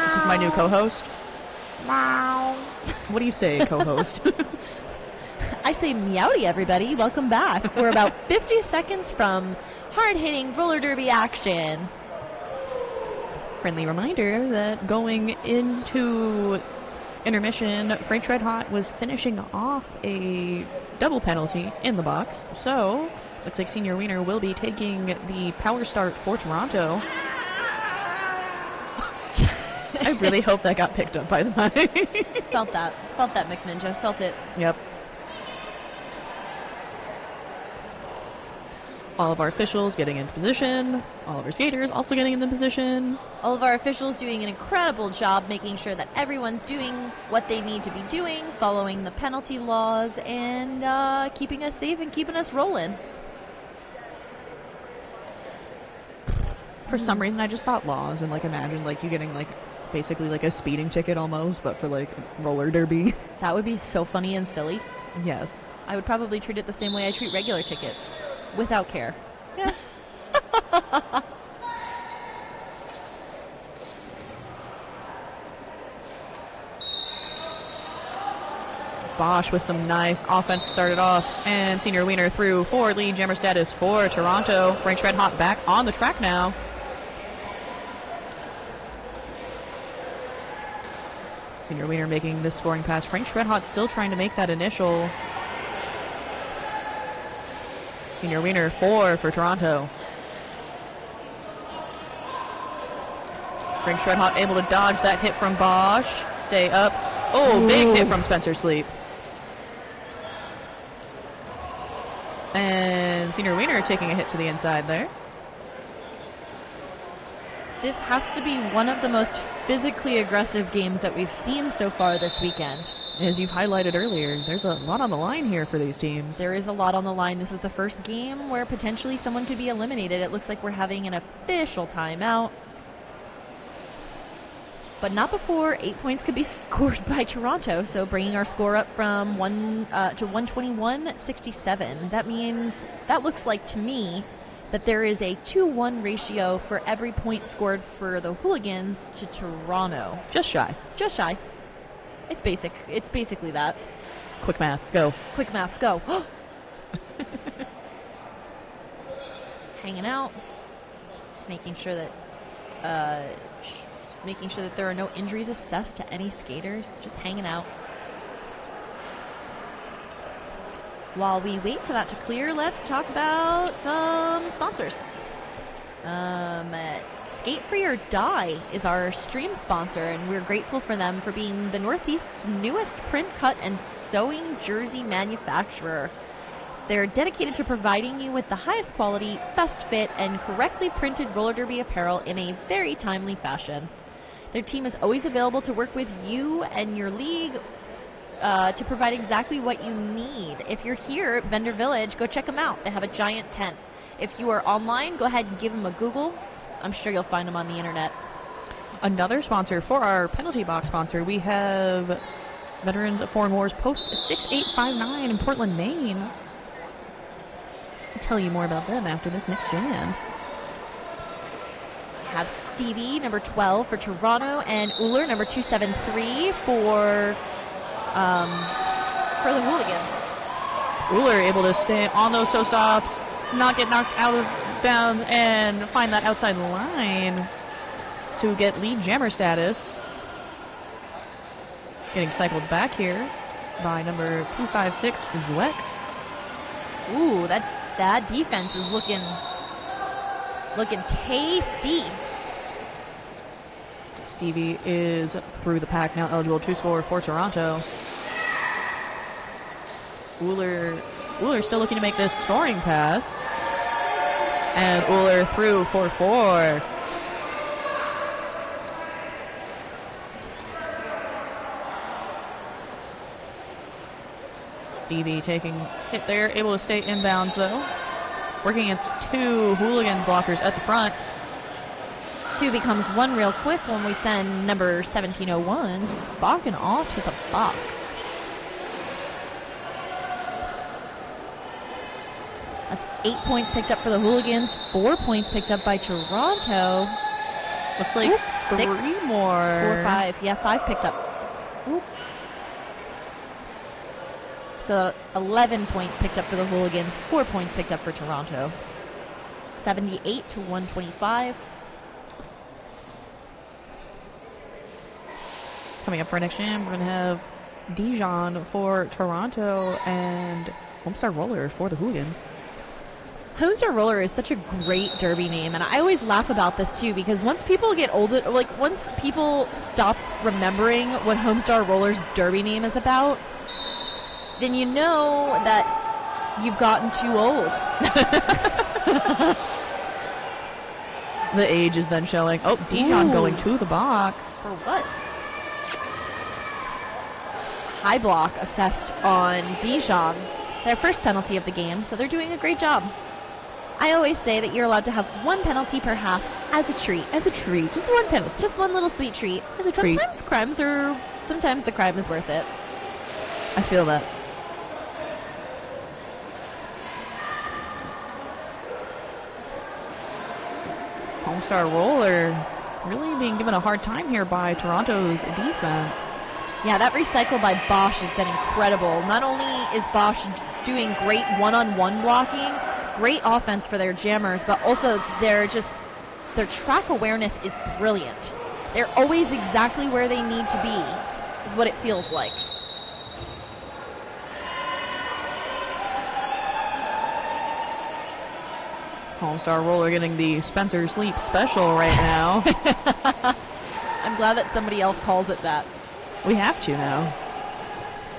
This is my new co-host. What do you say, co-host? I say meowdy, everybody. Welcome back. We're about 50 seconds from hard-hitting roller derby action. Friendly reminder that going into intermission, Frank Red Hot was finishing off a double penalty in the box. So, looks like Senior Wiener will be taking the power start for Toronto. I really hope that got picked up by the mic. Felt that, McNinja. Felt it. Yep. All of our officials getting into position. All of our skaters also getting into position. All of our officials doing an incredible job making sure that everyone's doing what they need to be doing, following the penalty laws, and keeping us safe and keeping us rolling. For some reason, I just thought laws and, like, imagined, like, you getting, like, basically, like, a speeding ticket almost, but for, like, roller derby. That would be so funny and silly. Yes. I would probably treat it the same way I treat regular tickets, without care. Yeah. Bosch with some nice offense started off, and Senior Wiener through for lead jammer status for Toronto. Frank Red Hot back on the track now. Senior Wiener making this scoring pass. Frank Red Hot still trying to make that initial. Senior Wiener 4 for Toronto. Frank Red Hot able to dodge that hit from Bosch. Stay up. Oh, big hit from Spencer Sleep. And Senior Wiener taking a hit to the inside there. This has to be one of the most physically aggressive games that we've seen so far this weekend. As you've highlighted earlier, there's a lot on the line here for these teams. There is a lot on the line. This is the first game where potentially someone could be eliminated. It looks like we're having an official timeout. But not before 8 points could be scored by Toronto, so bringing our score up from 121-67. That means, that looks like to me, that there is a 2-1 ratio for every point scored for the Hooligans to Toronto. Just shy. Just shy. It's basic. It's basically that. Quick maths, go. Quick maths, go. Hanging out. Making sure that there are no injuries assessed to any skaters. Just hanging out. While we wait for that to clear, let's talk about some sponsors. Skate Free or Die is our stream sponsor, and we're grateful for them for being the Northeast's newest print, cut, and sewing jersey manufacturer. They're dedicated to providing you with the highest quality, best fit, and correctly printed roller derby apparel in a very timely fashion. Their team is always available to work with you and your league to provide exactly what you need. If you're here at Vendor Village, go check them out. They have a giant tent. If you are online, go ahead and give them a Google. I'm sure you'll find them on the internet. Another sponsor for our penalty box sponsor, we have Veterans of Foreign Wars Post 6859 in Portland, Maine. I'll tell you more about them after this next jam. Have Stevie, number 12 for Toronto, and Uller, number 273 for the Hooligans. Uller able to stay on those toe stops, not get knocked out of bounds, and find that outside line to get lead jammer status. Getting cycled back here by number 256, Zwek. Ooh, that defense is looking tasty. Stevie is through the pack, now eligible to score for Toronto. Uller still looking to make this scoring pass. And Uller through for 4. Stevie taking hit there, able to stay inbounds though. Working against 2 Hooligans blockers at the front. 2 becomes 1 real quick when we send number 1701 Spocken off to the box. That's 8 points picked up for the Hooligans, 4 points picked up by Toronto. Looks like Six, 3 more. 4, 5. Yeah, 5 picked up. Oop. So 11 points picked up for the Hooligans, 4 points picked up for Toronto. 78 to 125. Coming up for our next jam, we're going to have Dijon for Toronto and Homestar Roller for the Hooligans. Homestar Roller is such a great derby name, and I always laugh about this too because once people get older, like once people stop remembering what Homestar Roller's derby name is about, then you know that you've gotten too old. The age is then showing. Oh, Dijon Ooh. going to the box. For what? High block assessed on Dijon, their first penalty of the game, so they're doing a great job. I always say that you're allowed to have 1 penalty per half as a treat. As a treat. Just 1 penalty. Just one little sweet treat. As a treat. Sometimes the crime is worth it. I feel that. Homestar Roller really being given a hard time here by Toronto's defense. Yeah, that recycle by Bosch has been incredible. Not only is Bosch doing great one-on-one blocking, great offense for their jammers, but also their track awareness is brilliant. They're always exactly where they need to be, is what it feels like. Homestar Roller getting the Spencer Sleep special right now. I'm glad that somebody else calls it that. We have to now.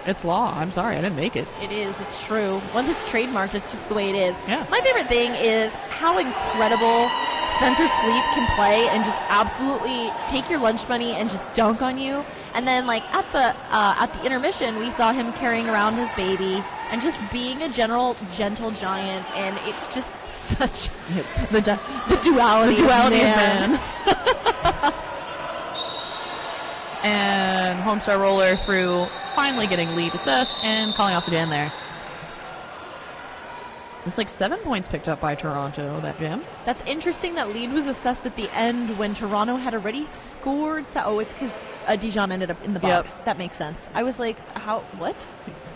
It's law. I'm sorry, I didn't make it. It is. It's true. Once it's trademarked, it's just the way it is. Yeah. My favorite thing is how incredible Spencer Sleep can play and just absolutely take your lunch money and just dunk on you. And then, like at the intermission, we saw him carrying around his baby and just being a gentle giant. And it's just such the duality of man. And Homestar Roller through, finally getting lead assessed and calling off the jam there. It's like 7 points picked up by Toronto, that jam. That's interesting that lead was assessed at the end when Toronto had already scored. It's because Dijon ended up in the box. Yep. That makes sense. I was like, how? What?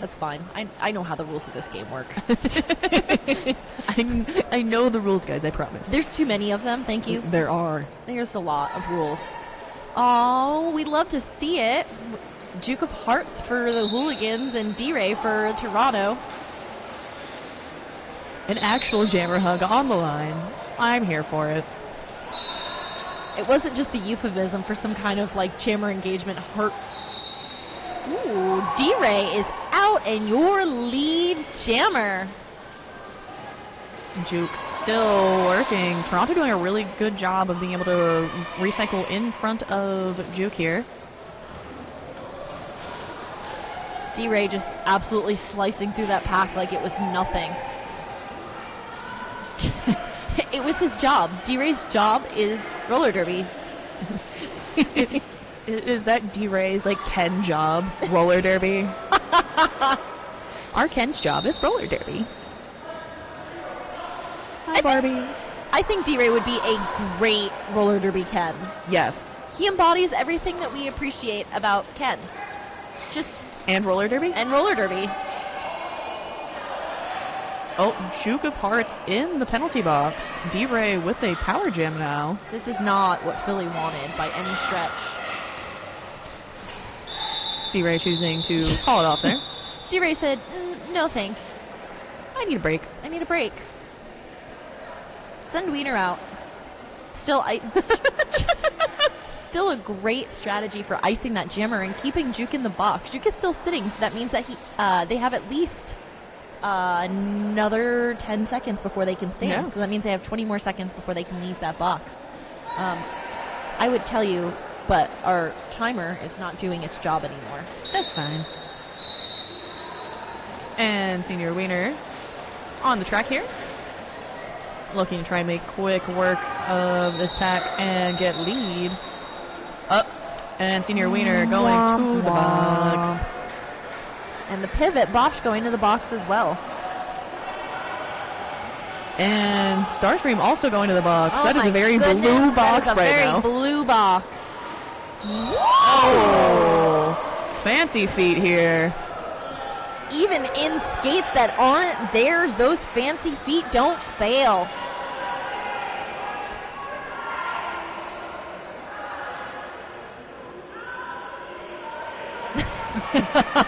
That's fine. I know how the rules of this game work. I know the rules, guys, I promise. There's too many of them. Thank you. There are. There's a lot of rules. Oh, we'd love to see it. Duke of Hearts for the Hooligans and D-Ray for Toronto. An actual jammer hug on the line. I'm here for it. It wasn't just a euphemism for some kind of like jammer engagement heart. Ooh, D-Ray is out and your lead jammer. Juke still working. Toronto doing a really good job of being able to recycle in front of Juke here. D-Ray just absolutely slicing through that pack like it was nothing. It was his job. D-Ray's job is roller derby. Is that D-Ray's like Ken job? Roller derby? Our Ken's job is roller derby. Hi, Barbie. I think D-Ray would be a great roller derby Ken. Yes. He embodies everything that we appreciate about Ken. And roller derby? And roller derby. Oh, Juke of Hearts in the penalty box. D-Ray with a power jam now. This is not what Philly wanted by any stretch. D-Ray choosing to call it off there. D-Ray said, no thanks. I need a break. I need a break. Send Wiener out. Still a great strategy for icing that jammer and keeping Juke in the box. Juke is still sitting, so that means that they have at least another 10 seconds before they can stand. Yeah. So that means they have 20 more seconds before they can leave that box. I would tell you, but our timer is not doing its job anymore. That's fine. And Senior Wiener on the track here. Looking to try and make quick work of this pack and get lead. Up. And Senior Wiener going to the box. And the pivot, Bosch going to the box as well. And Starscream also going to the box. Oh That is my a very goodness, blue that box is a right very now. blue box. Oh, fancy feet here. Even in skates that aren't theirs, those fancy feet don't fail.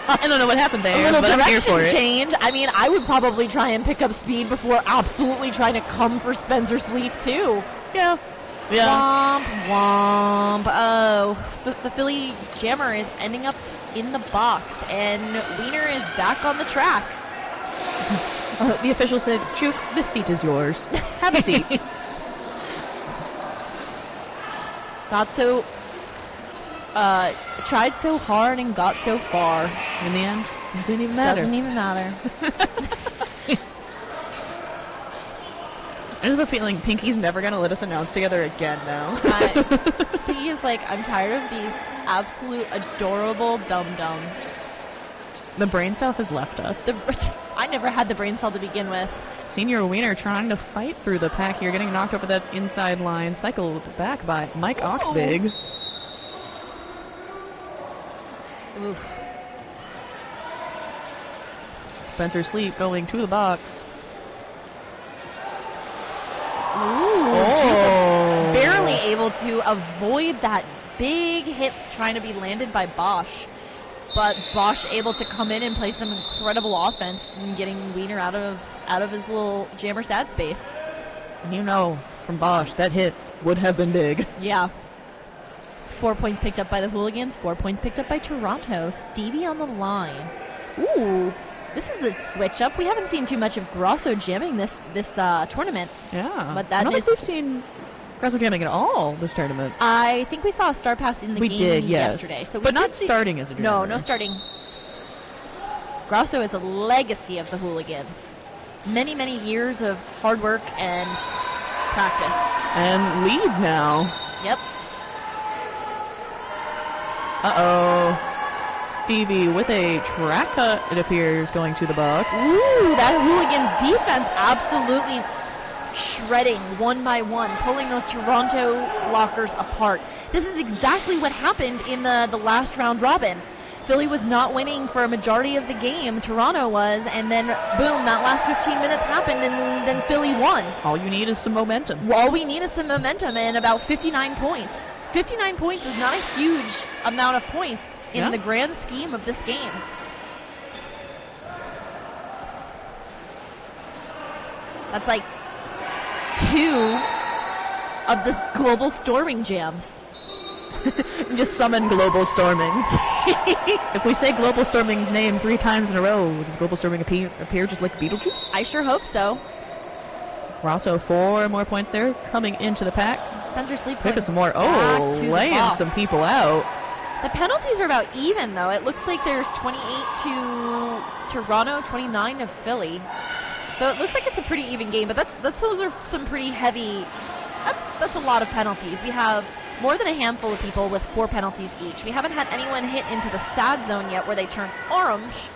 I don't know what happened A there, little but I'm here for direction it. change. I mean, I would probably try and pick up speed before absolutely trying to come for Spencer Sleep, too. Yeah. Womp, womp. Oh, the Philly Jammer is ending up in the box, and Wiener is back on the track. The official said, Juke, this seat is yours. Have a seat. Got so... tried so hard and got so far. In the end, it didn't even matter. Doesn't even matter. I have a feeling Pinky's never going to let us announce together again now. He is like, I'm tired of these absolute adorable dum-dums. The brain cell has left us. I never had the brain cell to begin with. Senior Wiener trying to fight through the pack here, getting knocked over that inside line, cycled back by Mike Oxbig. Oof. Spencer Sleep going to the box. Ooh, barely able to avoid that big hit trying to be landed by Bosch. But Bosch able to come in and play some incredible offense and getting Wiener out of his little jammer sad space. And you know, from Bosch, that hit would have been big. Yeah. 4 points picked up by the Hooligans, 4 points picked up by Toronto. Stevie on the line. Ooh, this is a switch up. We haven't seen too much of Grosso jamming this tournament. Yeah. But that I don't is- think we've seen Grasso jamming at all this tournament. I think we saw a star pass in the We game did, yes. yesterday. So we But did not starting as a No, jammer. no starting. Grosso is a legacy of the Hooligans. Many, many years of hard work and practice. And lead now. Yep. Uh-oh. Stevie with a track cut, it appears, going to the box. Ooh, that Hooligans defense absolutely shredding one by one, pulling those Toronto lockers apart. This is exactly what happened in the last round robin. Philly was not winning for a majority of the game. Toronto was, and then boom, that last 15 minutes happened, and then Philly won. All you need is some momentum. All we need is some momentum and about 59 points. 59 points is not a huge amount of points in the grand scheme of this game. That's like 2 of the global storming jams. Just summon Global Storming. If we say Global Storming's name 3 times in a row, does Global Storming appear just like Beetlejuice? I sure hope so. Grosso 4 more points there, coming into the pack. Spencer Sleep Pick going us some more. back Oh, to the laying box. some people out. The penalties are about even, though. It looks like there's 28 to Toronto, 29 to Philly. So it looks like it's a pretty even game, but those are some pretty heavy. That's a lot of penalties. We have more than a handful of people with 4 penalties each. We haven't had anyone hit into the sad zone yet where they turn orange.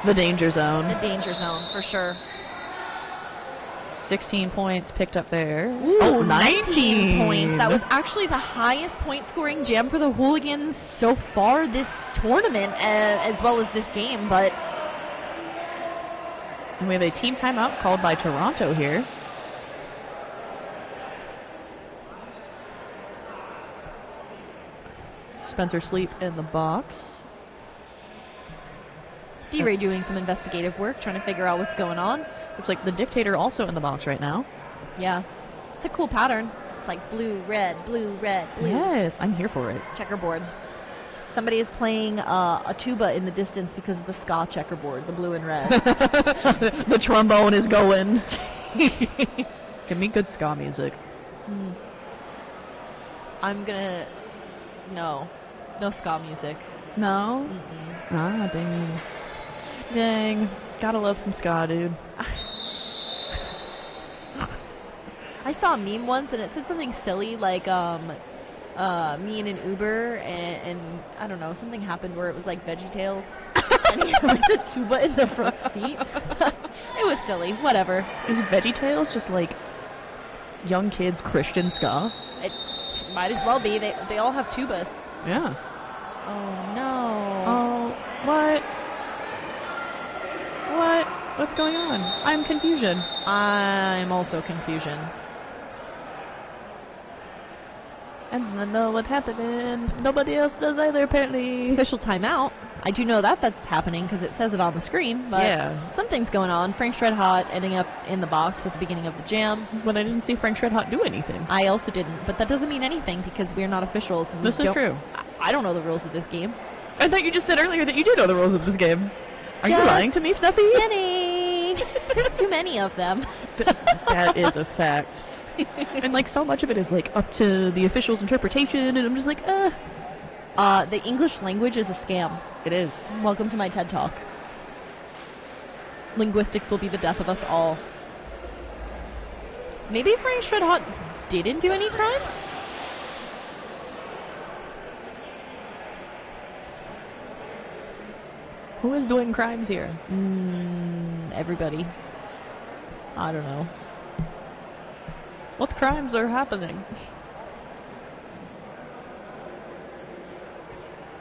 The danger zone. The danger zone, for sure. 16 points picked up there. Ooh, 19 points. That was actually the highest point-scoring jam for the Hooligans so far this tournament, as well as this game. But And we have a team timeout called by Toronto here. Spencer Sleep in the box. D-Ray doing some investigative work, trying to figure out what's going on. Looks like the Dictator also in the box right now. Yeah, it's a cool pattern. It's like blue, red, blue, red, blue. Yes, I'm here for it. Checkerboard. Somebody is playing a tuba in the distance because of the ska checkerboard, the blue and red. The trombone is going. Give me good ska music. I'm gonna... No ska music. No? Ah, dang. Dang. Gotta love some ska, dude. I saw a meme once and it said something silly like me in an Uber and I don't know, something happened where it was like VeggieTales. and he had like the tuba in the front seat. It was silly. Whatever. Is VeggieTales just like young kids Christian ska? It might as well be. They all have tubas. Yeah. Oh no. Oh, what? What? What's going on? I'm confusion. I'm also confusion. I don't know what happened. Nobody else does either, apparently. Official timeout. I do know that's happening because it says it on the screen. But Yeah. something's going on. Frank Shred Hot ending up in the box at the beginning of the jam. But I didn't see Frank Shred Hot do anything. I also didn't, but that doesn't mean anything because we're not officials. And This is true. I don't know the rules of this game. I thought you just said earlier that you do know the rules of this game. Are you Just lying to me, Snuffy? Kidding. There's too many of them. That is a fact. And like so much of it is like up to the official's interpretation, and I'm just like, The English language is a scam. It is. Welcome to my TED Talk. Linguistics will be the death of us all. Maybe Frank Shred Hot didn't do any crimes? Who is doing crimes here? Everybody. I don't know. What crimes are happening?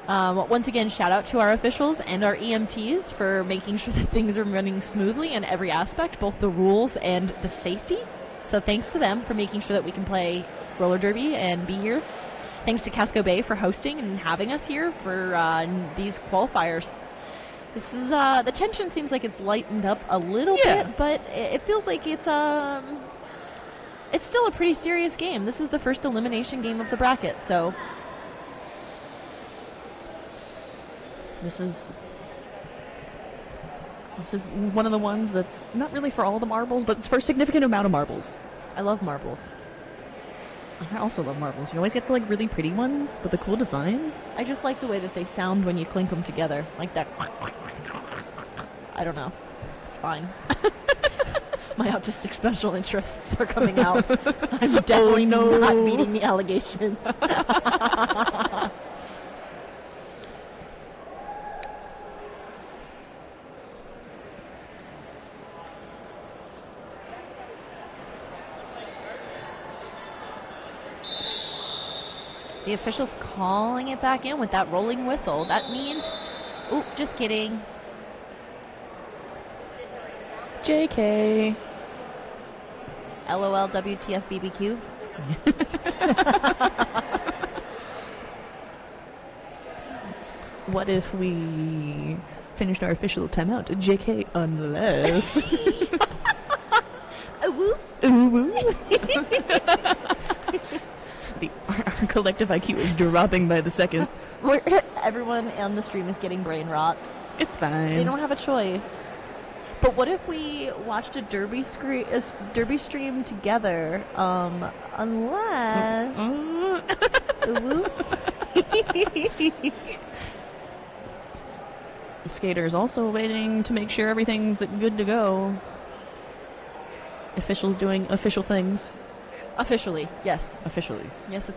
Once again, shout out to our officials and our EMTs for making sure that things are running smoothly in every aspect, both the rules and the safety. So thanks to them for making sure that we can play roller derby and be here. Thanks to Casco Bay for hosting and having us here for these qualifiers. This is the tension seems like it's lightened up a little bit, but it feels like it's still a pretty serious game. This is the first elimination game of the bracket, so This is one of the ones that's not really for all the marbles, but it's for a significant amount of marbles. I love marbles. I also love marbles. You always get the like really pretty ones with the cool designs. I just like the way that they sound when you clink them together, like that. I don't know. It's fine. My autistic special interests are coming out. I'm definitely not meeting the allegations. The official's calling it back in with that rolling whistle. That means... Oop, just kidding. JK. LOL WTF BBQ. What if we finished our official timeout? JK, unless... Ooh, Ooh. Our collective IQ is dropping by the second. everyone on the stream is getting brain rot. It's fine. They don't have a choice. But what if we watched a derby stream together? Unless... Ooh. The skater is also waiting to make sure everything's good to go. Officials doing official things. Officially, yes. Officially. Yes.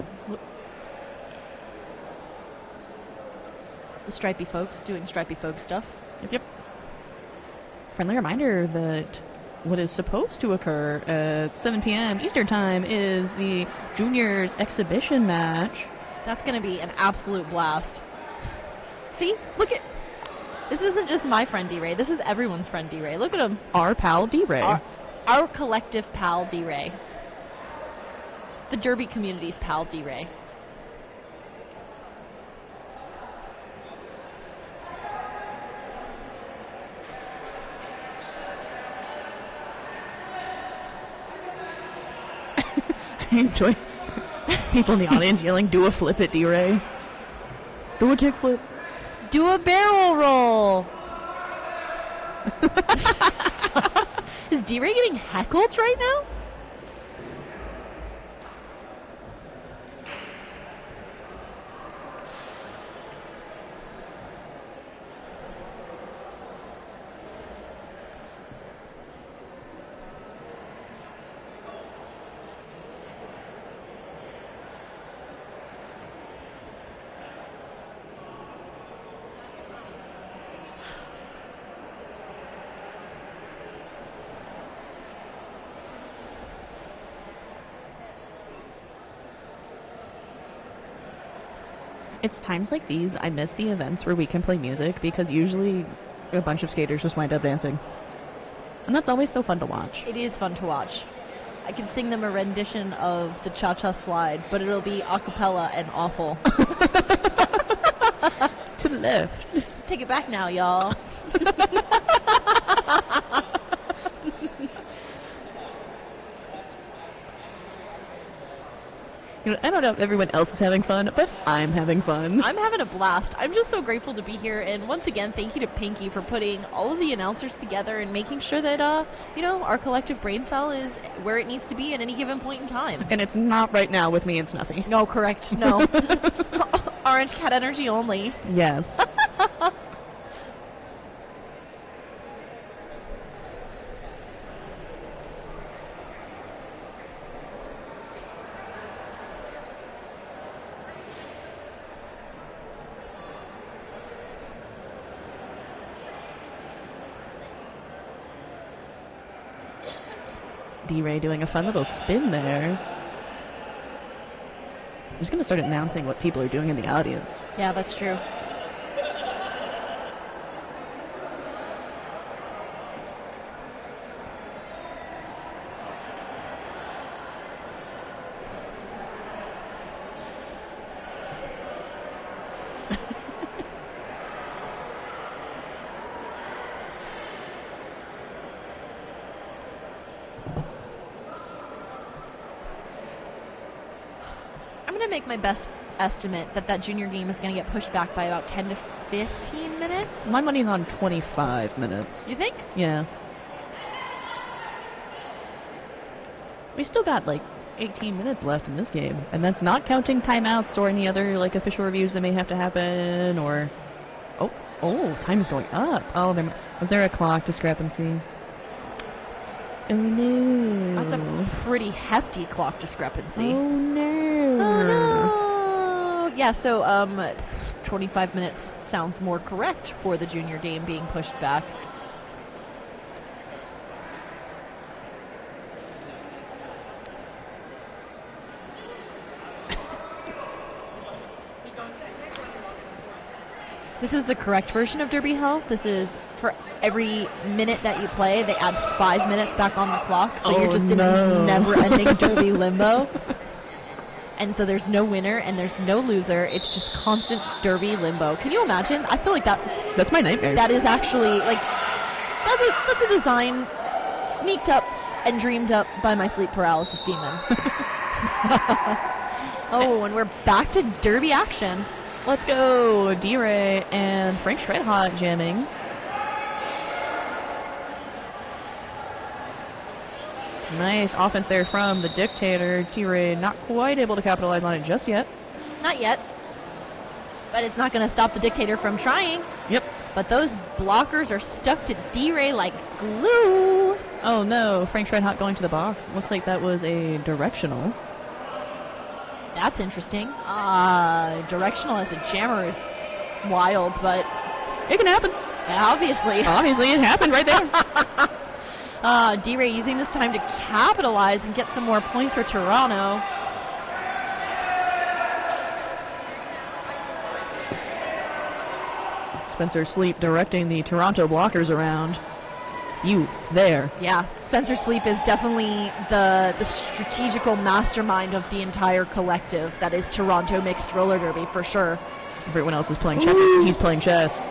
The stripy folks doing stripy folk stuff. Yep. Friendly reminder that what is supposed to occur at 7 p.m. Eastern Time is the juniors exhibition match. That's going to be an absolute blast. See? Look at... This isn't just my friend D-Ray. This is everyone's friend D-Ray. Look at him. Our pal D-Ray. Our collective pal D-Ray. The derby community's pal D-Ray. I enjoy people in the audience yelling, "Do a flip at D-Ray. Do a kick flip. Do a barrel roll." Is D-Ray getting heckled right now? It's times like these I miss the events where we can play music because usually a bunch of skaters just wind up dancing. And that's always so fun to watch. It is fun to watch. I can sing them a rendition of the Cha-Cha Slide, but it'll be a cappella and awful. To the left. Take it back now, y'all. You know, I don't know if everyone else is having fun, but I'm having fun. I'm having a blast. I'm just so grateful to be here. And once again, thank you to Pinky for putting all of the announcers together and making sure that, our collective brain cell is where it needs to be at any given point in time. And it's not right now with me and Snuffy. No, correct. No. Orange cat energy only. Yes. D-Ray doing a fun little spin there. I'm just going to start announcing what people are doing in the audience. Yeah, that's true. Make my best estimate that junior game is going to get pushed back by about 10 to 15 minutes. My money's on 25 minutes. You think? Yeah. We still got like 18 minutes left in this game, and that's not counting timeouts or any other like official reviews that may have to happen. Or time's going up. Oh, was there a clock discrepancy? Oh no! That's a pretty hefty clock discrepancy. Oh no! Oh no! Yeah, so 25 minutes sounds more correct for the junior game being pushed back. This is the correct version of Derby Hell. This is for every minute that you play, they add 5 minutes back on the clock. So you're just in never-ending Derby limbo. And so there's no winner and there's no loser. It's just constant Derby limbo. Can you imagine? I feel like that's my nightmare. That is actually like that's a design sneaked up and dreamed up by my sleep paralysis demon. Oh, and we're back to Derby action. Let's go, D-Ray and Frank Shredhot jamming. Nice offense there from the Dictator. D-Ray not quite able to capitalize on it just yet. Not yet. But it's not going to stop the Dictator from trying. Yep. But those blockers are stuck to D-Ray like glue. Oh no, Frank Shredhot going to the box. Looks like that was a directional. That's interesting. Directional as a jammer is wild, but it can happen. Obviously. Obviously, it happened right there. D-Ray using this time to capitalize and get some more points for Toronto. Spencer Sleep directing the Toronto blockers around. You there. Yeah, Spencer Sleep is definitely the strategical mastermind of the entire collective. That is Toronto Mixed Roller Derby for sure. Everyone else is playing checkers. He's playing chess.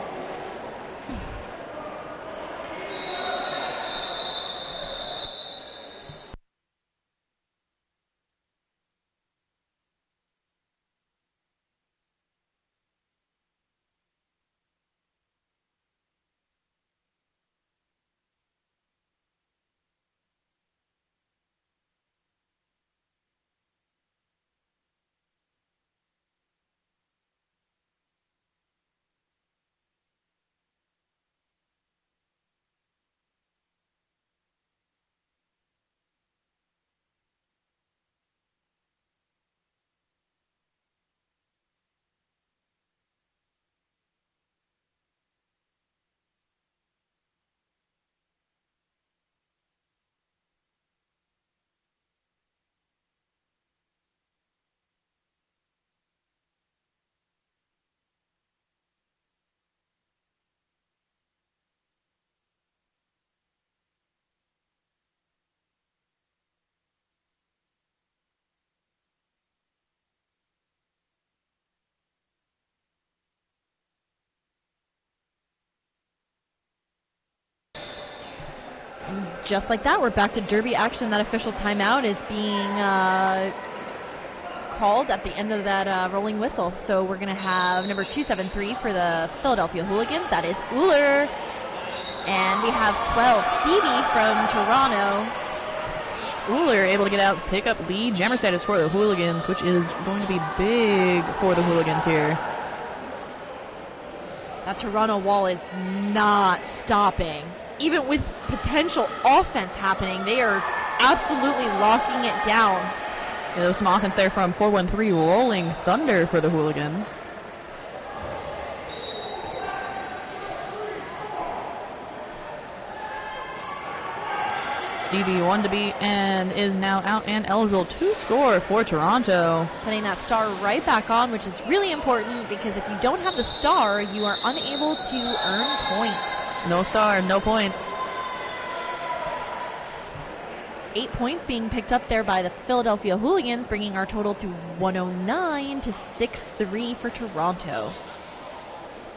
just like that, we're back to Derby action. That official timeout is being called at the end of that rolling whistle. So we're going to have number 273 for the Philadelphia Hooligans. That is Uller. And we have 12, Stevie from Toronto. Uller able to get out, pick up lead jammer status for the Hooligans, which is going to be big for the Hooligans here. That Toronto wall is not stopping. Even with potential offense happening, they are absolutely locking it down. Yeah, there's some offense there from 413 Rolling Thunder for the Hooligans. Stevie one to beat and is now out and eligible to score for Toronto. Putting that star right back on, which is really important because if you don't have the star, you are unable to earn points. No star, no points. 8 points being picked up there by the Philadelphia Hooligans, bringing our total to 109 to 6-3 for Toronto.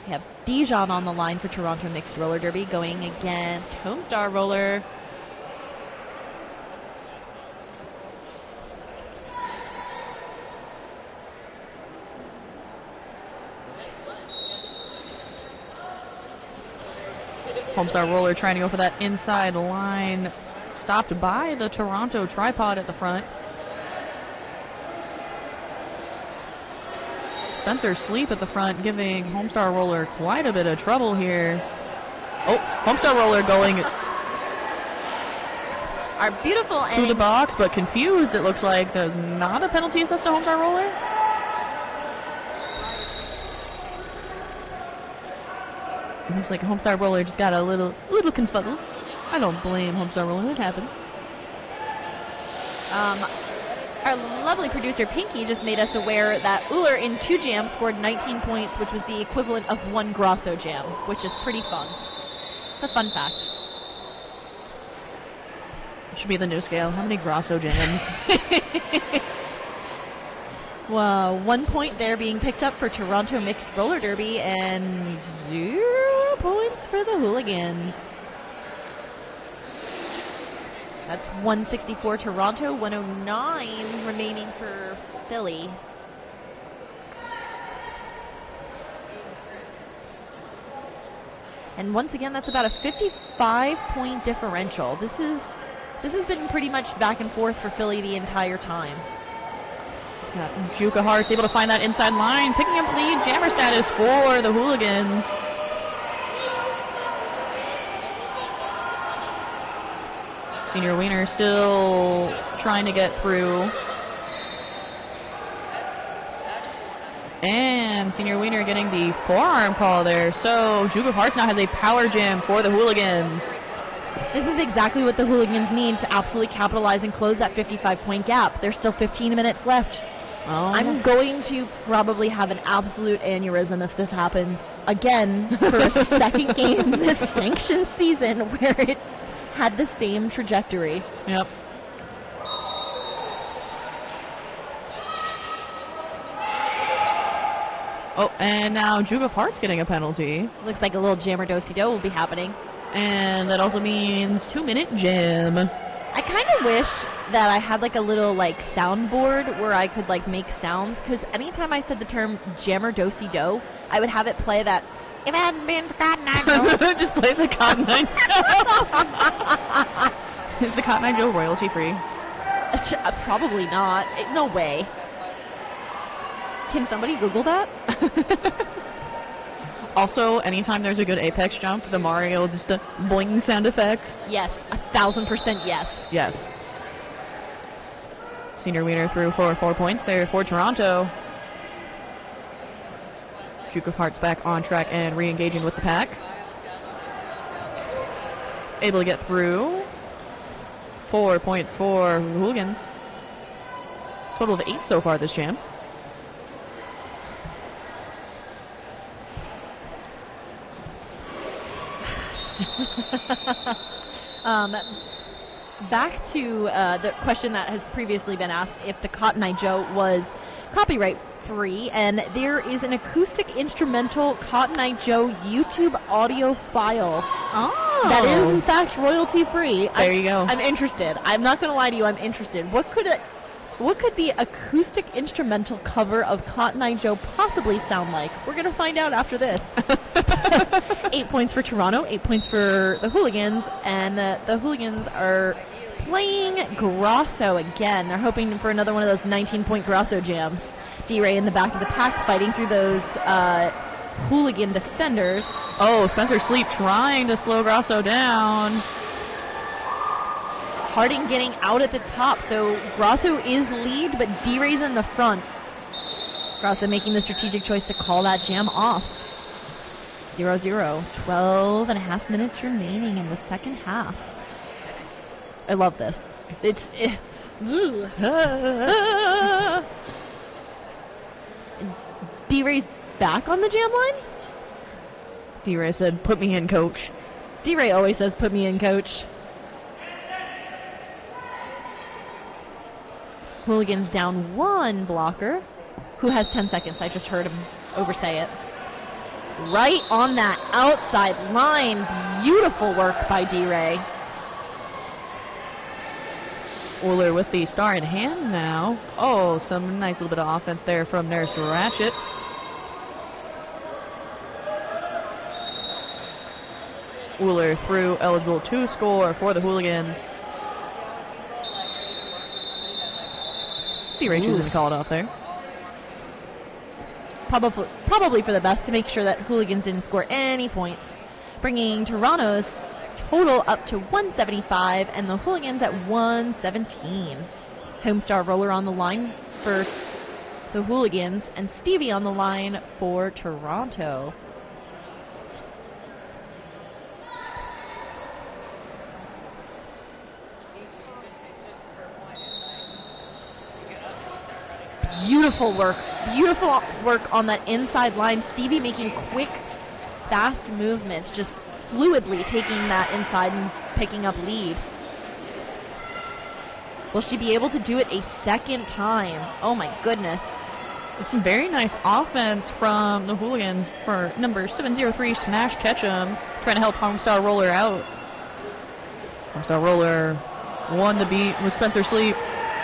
We have Dijon on the line for Toronto Mixed Roller Derby going against Homestar Roller. Homestar Roller trying to go for that inside line. Stopped by the Toronto tripod at the front. Spencer Sleep at the front, giving Homestar Roller quite a bit of trouble here. Oh, Homestar Roller going Our beautiful to the box, but confused, it looks like. There's not a penalty assessed to Homestar Roller. It looks like Homestar Roller just got a little confuddled. I don't blame Homestar Roller. It happens. Our lovely producer Pinky just made us aware that Uller in 2 jams scored 19 points, which was the equivalent of 1 Grosso jam, which is pretty fun. It's a fun fact. It should be the new scale. How many Grosso jams? Well, 1 point there being picked up for Toronto Mixed Roller Derby and 0 points for the Hooligans. That's 164 Toronto, 109 remaining for Philly. And once again, that's about a 55-point differential. This has been pretty much back and forth for Philly the entire time. Juka Hart's able to find that inside line, picking up lead jammer status for the Hooligans. Senior Wiener still trying to get through. And Senior Wiener getting the forearm call there. So Juka Hart's now has a power jam for the Hooligans. This is exactly what the Hooligans need to absolutely capitalize and close that 55-point gap. There's still 15 minutes left. Oh. I'm going to probably have an absolute aneurysm if this happens again for a second game this sanctioned season where it had the same trajectory. Yep. Oh, and now Juka Hart's getting a penalty. Looks like a little jammer do-si-do will be happening. And that also means 2-minute jam. I kind of wish that I had like a little like soundboard where I could like make sounds, because anytime I said the term jammer do-si-do, I would have it play that if it hadn't been for Cotton Eye Joe. Just play the Cotton Eye Joe. Is the Cotton Eye Joe royalty free? Probably not. No way. Can somebody Google that? Also, anytime there's a good Apex jump, the Mario just a boing sound effect. Yes, 1,000% yes. Yes. Senior Wiener threw for 4 points there for Toronto. Juka Hart's back on track and re-engaging with the pack. Able to get through. 4 points for Hooligans. Total of 8 so far this jam. Back to the question that has previously been asked, if the Cotton Eye Joe was copyright free, and there is an acoustic instrumental Cotton Eye Joe YouTube audio file That is, in fact, royalty free. There you go. I'm interested. I'm not going to lie to you. I'm interested. What could the acoustic instrumental cover of Cotton Eye Joe possibly sound like? We're going to find out after this. 8 points for Toronto, 8 points for the Hooligans, and the Hooligans are playing Grosso again. They're hoping for another one of those 19-point Grosso jams. D-Ray in the back of the pack fighting through those Hooligan defenders. Oh, Spencer Sleep trying to slow Grosso down. Harding getting out at the top, so Grosso is lead, but D-Ray's in the front. Grosso making the strategic choice to call that jam off. 0-0, 12 and a half minutes remaining in the second half. I love this. It's... D-Ray's back on the jam line? D-Ray said, put me in, coach. D-Ray always says, put me in, coach. Hooligans down one blocker. Who has 10 seconds? I just heard him oversay it. Right on that outside line. Beautiful work by D-Ray. Wooler with the star in hand now. Oh, some nice little bit of offense there from Nurse Ratchet. Wooler through eligible to score for the Hooligans. D-Ray choosing to call it off there. Probably for the best to make sure that Hooligans didn't score any points, bringing Toronto's total up to 175 and the Hooligans at 117. Homestar Roller on the line for the Hooligans and Stevie on the line for Toronto. Beautiful work on that inside line. Stevie making quick, fast movements, just fluidly taking that inside and picking up lead. Will she be able to do it a second time? Oh my goodness. Some very nice offense from the Hooligans for number 703, Smash Ketchum, trying to help Homestar Roller out. Homestar Roller won the beat with Spencer Sleep.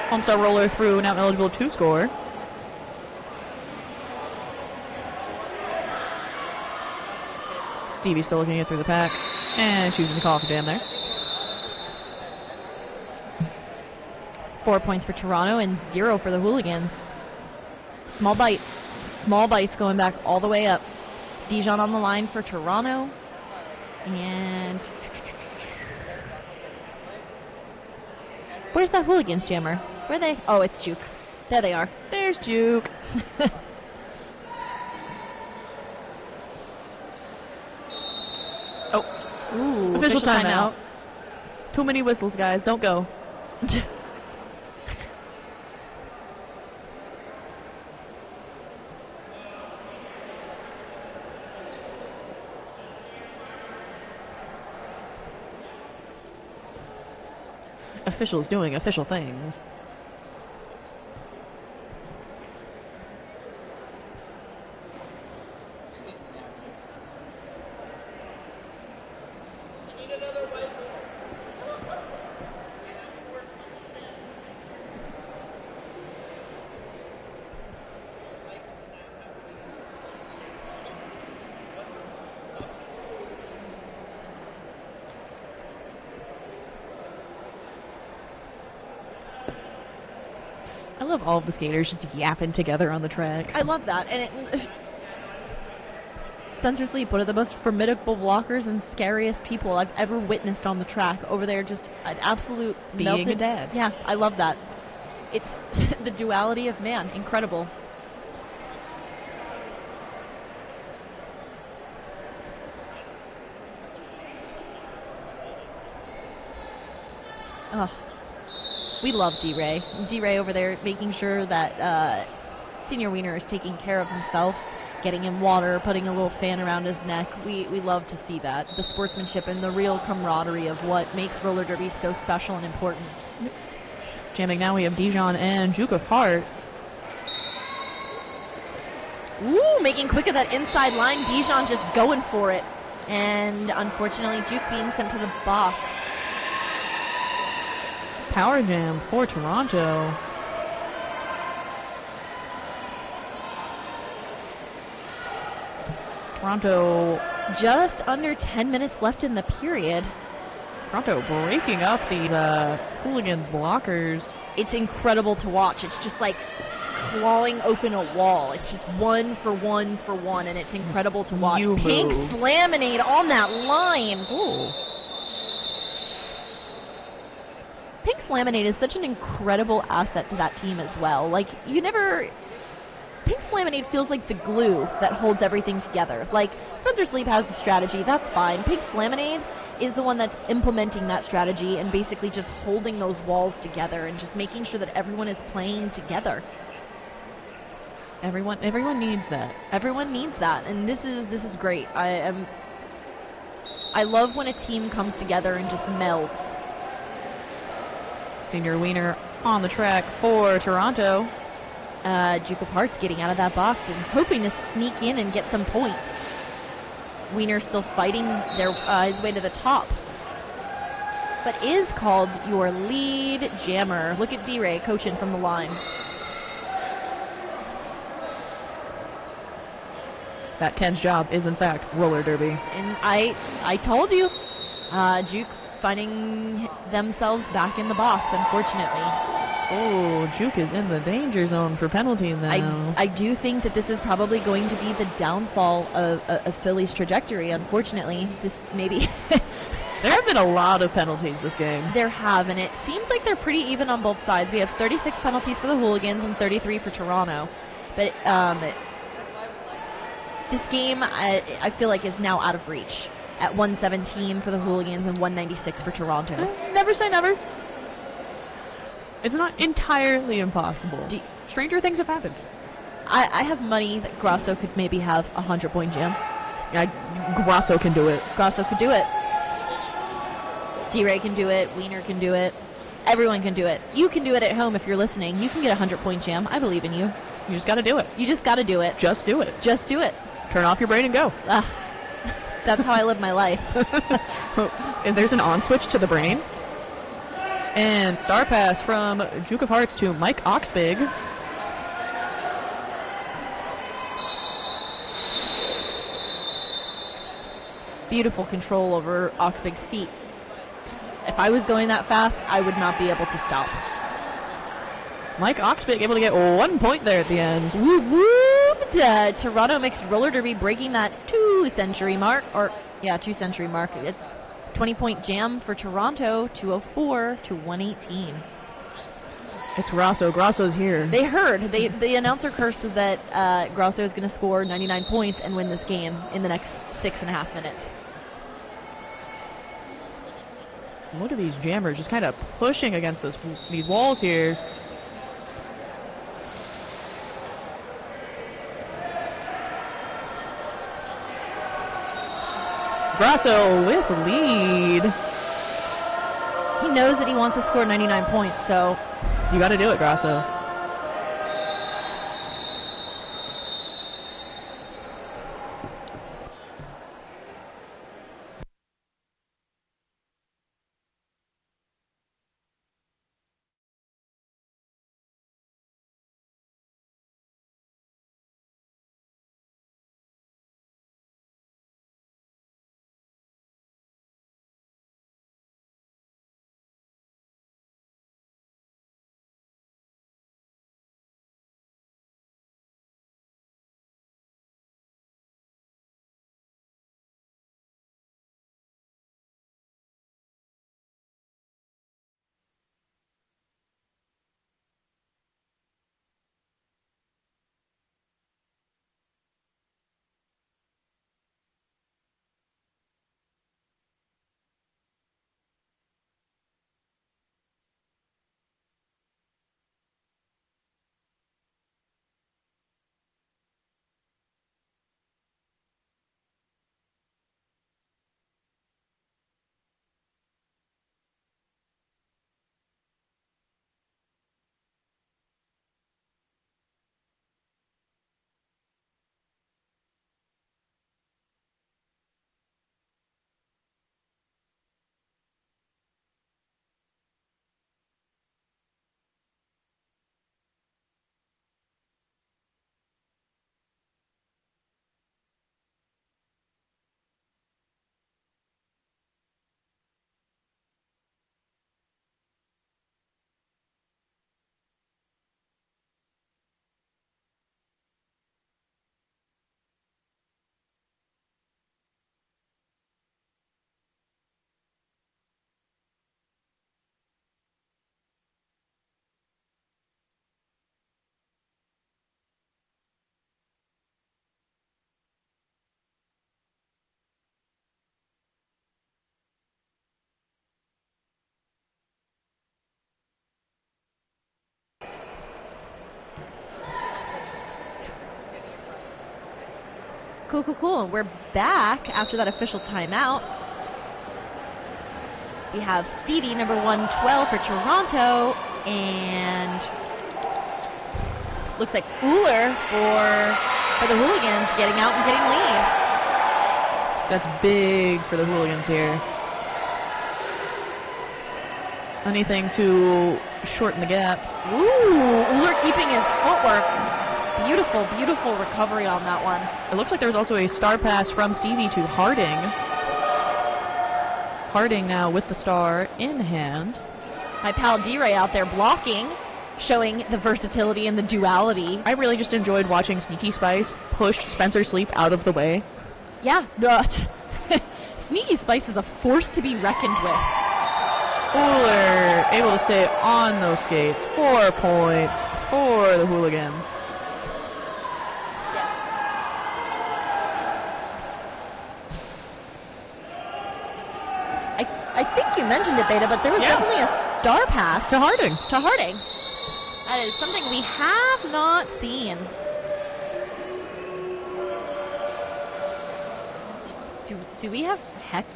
Homestar Roller through, now eligible to score. Stevie still looking at it through the pack and choosing to call off a jam there. 4 points for Toronto and 0 for the Hooligans. Small bites going back all the way up. Dijon on the line for Toronto. And where's that Hooligans jammer? Where are they? Oh, it's Juke. There they are. There's Juke. Ooh, official timeout. Too many whistles, guys. Don't go. Officials doing official things. I love all of the skaters just yapping together on the track. I love that. And Spencer Sleep, one of the most formidable blockers and scariest people I've ever witnessed on the track. Over there, just an absolute Being melted. a dad. Yeah, I love that. It's the duality of man. Incredible. Oh. We love D-Ray. D-Ray over there making sure that Senior Wiener is taking care of himself, getting him water, putting a little fan around his neck. We love to see that. The sportsmanship and the real camaraderie of what makes roller derby so special and important. Jamming now, we have Dijon and Juke of Hearts. Ooh, making quick of that inside line. Dijon just going for it. And unfortunately, Juke being sent to the box. Power jam for Toronto. Toronto Just under 10 minutes left in the period. breaking up these Hooligans blockers. It's incredible to watch. It's just like clawing open a wall. It's just one for one for one, and it's incredible to watch. You Pink move. Slaminade on that line. Ooh. Pink Slaminade is such an incredible asset to that team as well. Like, Pink Slaminade feels like the glue that holds everything together. Like, Spencer Sleep has the strategy, that's fine. Pink Slaminade is the one that's implementing that strategy and basically just holding those walls together and just making sure that everyone is playing together. Everyone needs that. Everyone needs that, and this is great. I love when a team comes together and just melds. Senior Wiener on the track for Toronto. Duke of Hearts getting out of that box and hoping to sneak in and get some points. Wiener still fighting his way to the top, but is called your lead jammer. Look at D-Ray coaching from the line. That Ken's job is, in fact, roller derby. And I told you, Duke finding themselves back in the box, unfortunately. Oh, Juke is in the danger zone for penalties now. I do think that this is probably going to be the downfall of Philly's trajectory, unfortunately. This maybe... There have been a lot of penalties this game. There have, and it seems like they're pretty even on both sides. We have 36 penalties for the Hooligans and 33 for Toronto. But this game, I feel like, is now out of reach at 117 for the Hooligans and 196 for Toronto. Never say never. It's not entirely impossible. Stranger things have happened. I have money that Grasso could maybe have a 100-point jam. Grasso can do it. Grasso could do it. D-Ray can do it. Wiener can do it. Everyone can do it. You can do it at home if you're listening. You can get a 100-point jam. I believe in you. You just got to do it. You just got to do it. Just do it. Just do it. Turn off your brain and go. That's how I live my life. If there's an on switch to the brain. And star pass from Duke of Hearts to Mike Oxbig. Beautiful control over Oxbig's feet. If I was going that fast, I would not be able to stop. Mike Oxbig able to get 1 point there at the end. Woo woo! Toronto mixed roller derby breaking that 2-century mark. 2-century mark. 20-point jam for Toronto, 204 to 118. It's Grasso. Grasso's here. They heard. The announcer curse was that Grasso is going to score 99 points and win this game in the next 6.5 minutes. Look at these jammers just kind of pushing against these walls here. Grasso with lead. He knows that he wants to score 99 points, so... You got to do it, Grasso. Cool. We're back after that official timeout. We have Stevie, number 112 for Toronto, and looks like Uller for the Hooligans getting out and getting lead. That's big for the Hooligans here. Anything to shorten the gap. Ooh, Uller keeping his footwork. Beautiful recovery on that one. It looks like there was also a star pass from Stevie to Harding. Harding now with the star in hand. My pal D-Ray out there blocking, showing the versatility and the duality. I really just enjoyed watching Sneaky Spice push Spencer Sleep out of the way. Yeah, Sneaky Spice is a force to be reckoned with. Uller able to stay on those skates. 4 points for the Hooligans. I think you mentioned it, Beta, but there was definitely a star pass To Harding. That is something we have not seen. Do we have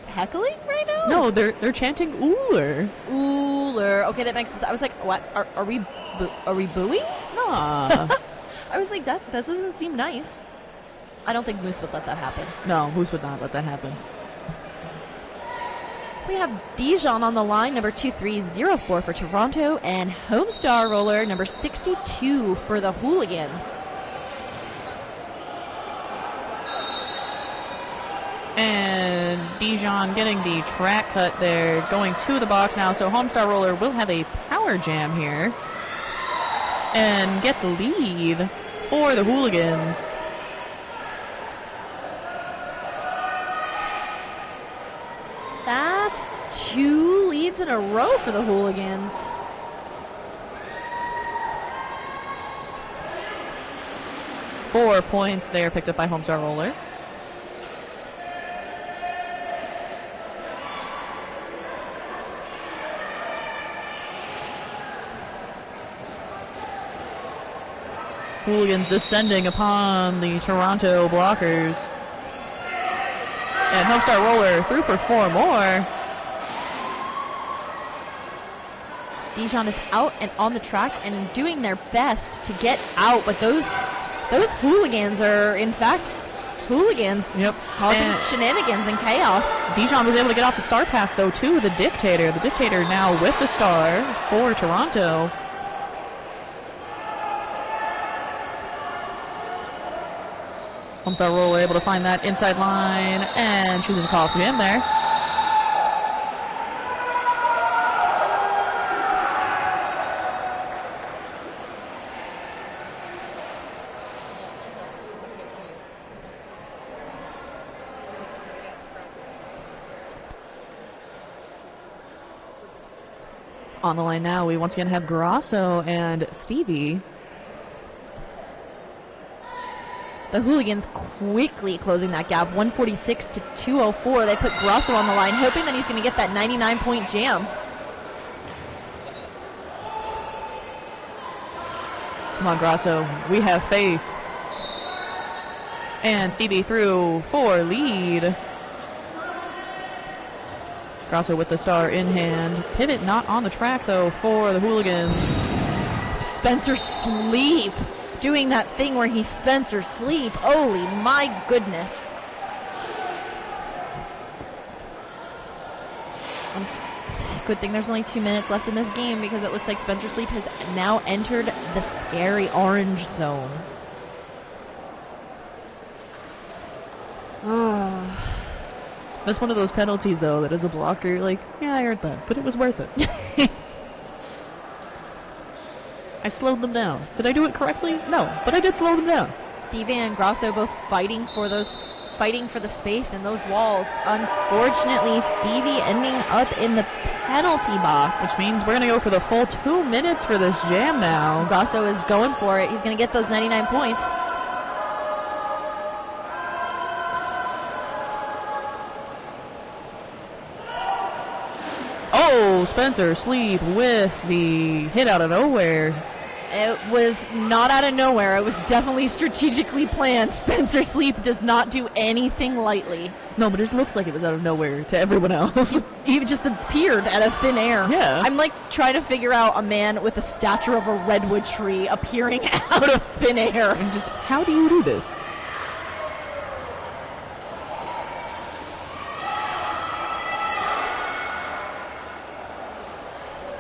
heckling right now? No, they're chanting Uller. Uller. Okay, that makes sense. I was like, what? Are we booing? Nah. I was like, that doesn't seem nice. I don't think Moose would let that happen. No, Moose would not let that happen. We have Dijon on the line, number 2304 for Toronto, and Homestar Roller, number 62 for the Hooligans. And Dijon getting the track cut there, going to the box now, so Homestar Roller will have a power jam here. And gets lead for the Hooligans. That's 2 leads in a row for the Hooligans. Four points there picked up by Homestar Roller. Hooligans descending upon the Toronto blockers. And Homestar Roller through for 4 more. Dijon is out and on the track and doing their best to get out, but those Hooligans are, in fact, hooligans. Yep. Causing And shenanigans and chaos. Dijon was able to get off the star pass, though, to the Dictator. The Dictator now with the star for Toronto. Homestar Roller able to find that inside line and choosing to call for him there. On the line now, we once again have Grasso and Stevie. The Hooligans quickly closing that gap, 146 to 204. They put Grasso on the line, hoping that he's going to get that 99-point jam. Come on, Grasso. We have faith. And Stevie through for lead. Grasso with the star in hand. Pivot not on the track, though, for the Hooligans. Spencer Sleep doing that thing where he's Spencer Sleep. Holy my goodness. Good thing there's only 2 minutes left in this game, because it looks like Spencer Sleep has now entered the scary orange zone. That's one of those penalties, though, that as a blocker, you're like, yeah, I heard that, but it was worth it. I slowed them down. Did I do it correctly? No, but I did slow them down. Stevie and Grasso both fighting for the space in those walls. Unfortunately, Stevie ending up in the penalty box. Which means we're going to go for the full 2 minutes for this jam now. Grasso is going for it. He's going to get those 99 points. Oh, Spencer Sleep with the hit out of nowhere. It was not out of nowhere. It was definitely strategically planned. Spencer Sleep does not do anything lightly. No, but it looks like it was out of nowhere to everyone else. He just appeared out of thin air. Yeah. I'm like trying to figure out a man with the stature of a redwood tree appearing out of thin air. And just, how do you do this?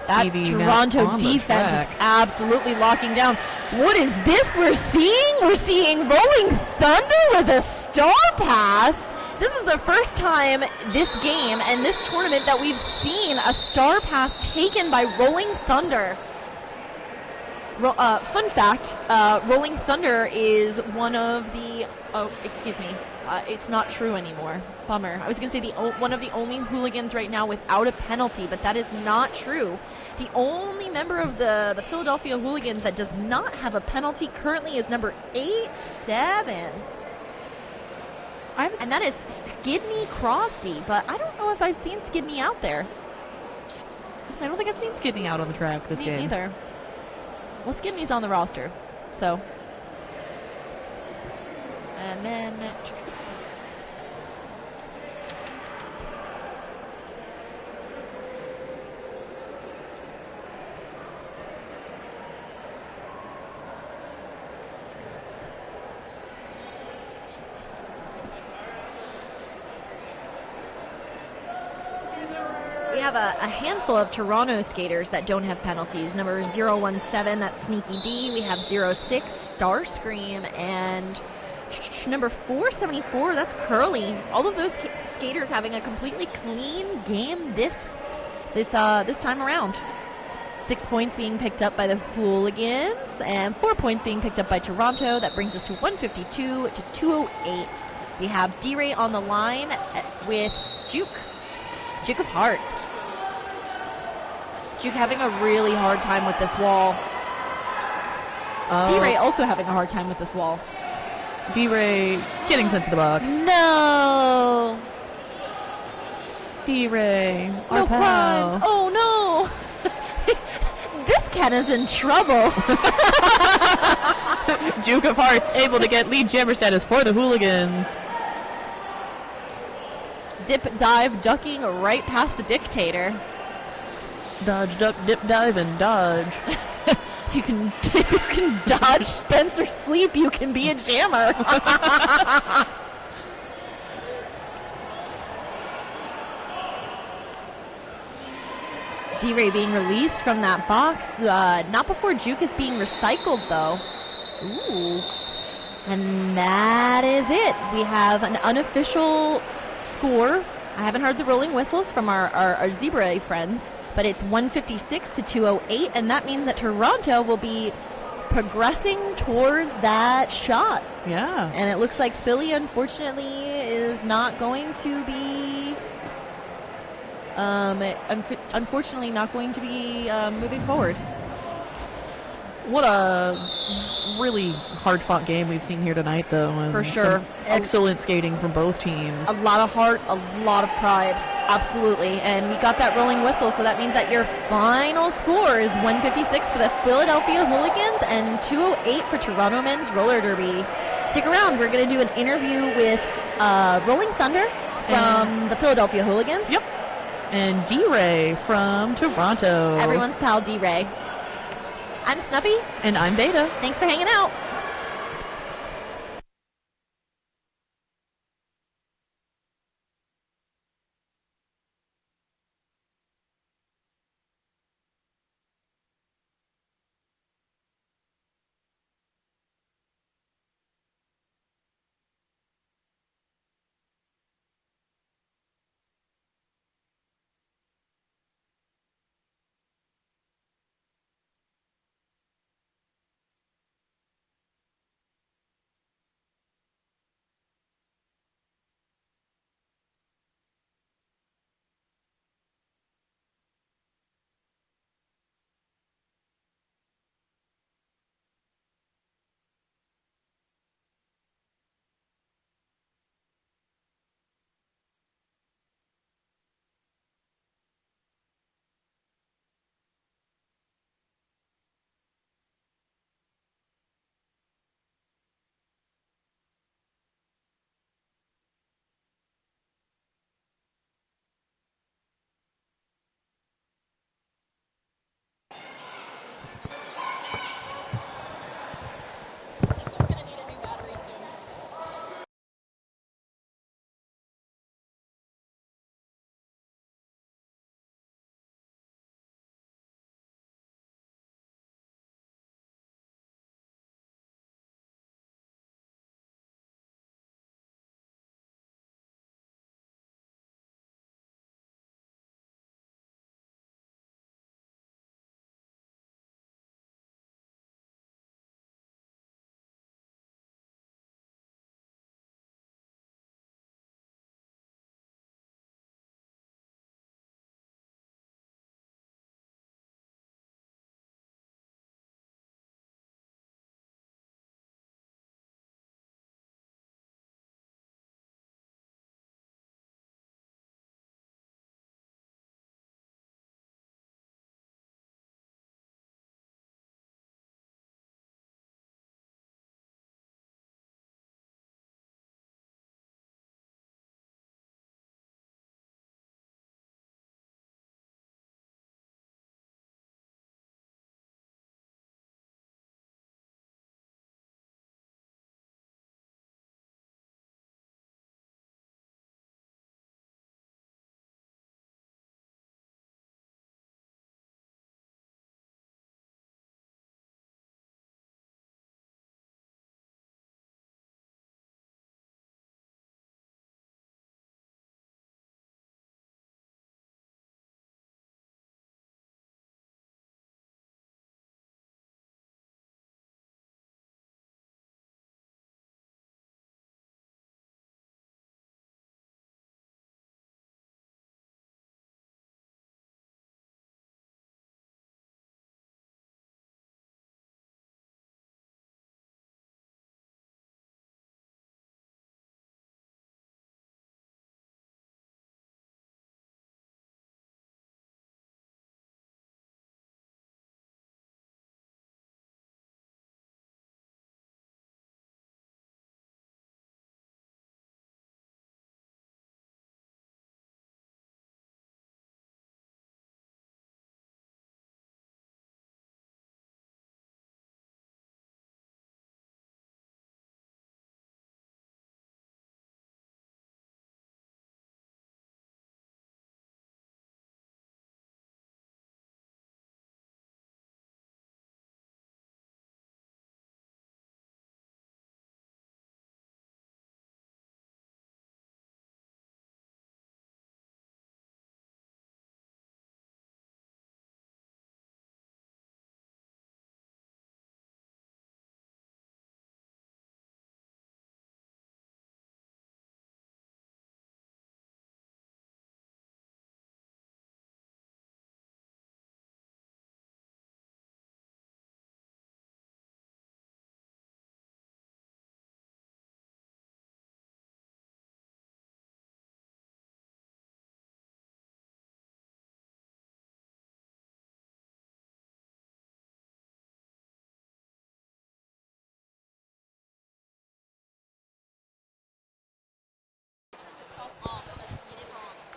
That TV Toronto on the defense track. is absolutely locking down. What is this we're seeing? We're seeing Rolling Thunder with a star pass. This is the first time this game and this tournament that we've seen a star pass taken by Rolling Thunder. Fun fact, Rolling Thunder is one of the... Oh, excuse me. It's not true anymore. Bummer. I was going to say one of the only Hooligans right now without a penalty, but that is not true. The only member of the Philadelphia Hooligans that does not have a penalty currently is number 87. And that is Skidney Crosby, but I don't know if I've seen Skidney out there. I don't think I've seen Skidney out on the track this game. Me neither. Well, Skidney's on the roster, so. And then. We have a handful of Toronto skaters that don't have penalties. Number 017, that's Sneaky D. We have 06, Starscream, and number 474, that's Curly. All of those skaters having a completely clean game this time around. 6 points being picked up by the Hooligans, and 4 points being picked up by Toronto. That brings us to 152 to 208. We have D-Ray on the line with Juke of Hearts. Juke having a really hard time with this wall. D-Ray also having a hard time with this wall. D-Ray getting sent to the box. No! D-Ray, No our pal. crimes! Oh no! This Ken is in trouble. Duke of Hearts able to get lead jammer status for the Hooligans. Dip, dive, ducking right past the dictator. Dodge, duck, dip, dive, and dodge. If you can dodge Spencer Sleep, you can be a jammer. D-Ray being released from that box. Not before Juke is being recycled, though. Ooh. And that is it. We have an unofficial score. I haven't heard the rolling whistles from our Zebra friends, but it's 156 to 208, and that means that Toronto will be progressing towards that shot. Yeah. And it looks like Philly, unfortunately, is not going to be... unfortunately not going to be moving forward. What a really hard-fought game we've seen here tonight, though. And For sure. some excellent skating from both teams. A lot of heart, a lot of pride. Absolutely. And we got that rolling whistle, so that means that your final score is 156 for the Philadelphia Hooligans and 208 for Toronto Men's Roller Derby. Stick around. We're going to do an interview with Rolling Thunder from the Philadelphia Hooligans. Yep. And D-Ray from Toronto. Everyone's pal D-Ray. I'm Snuffy. And I'm Beta. Thanks for hanging out.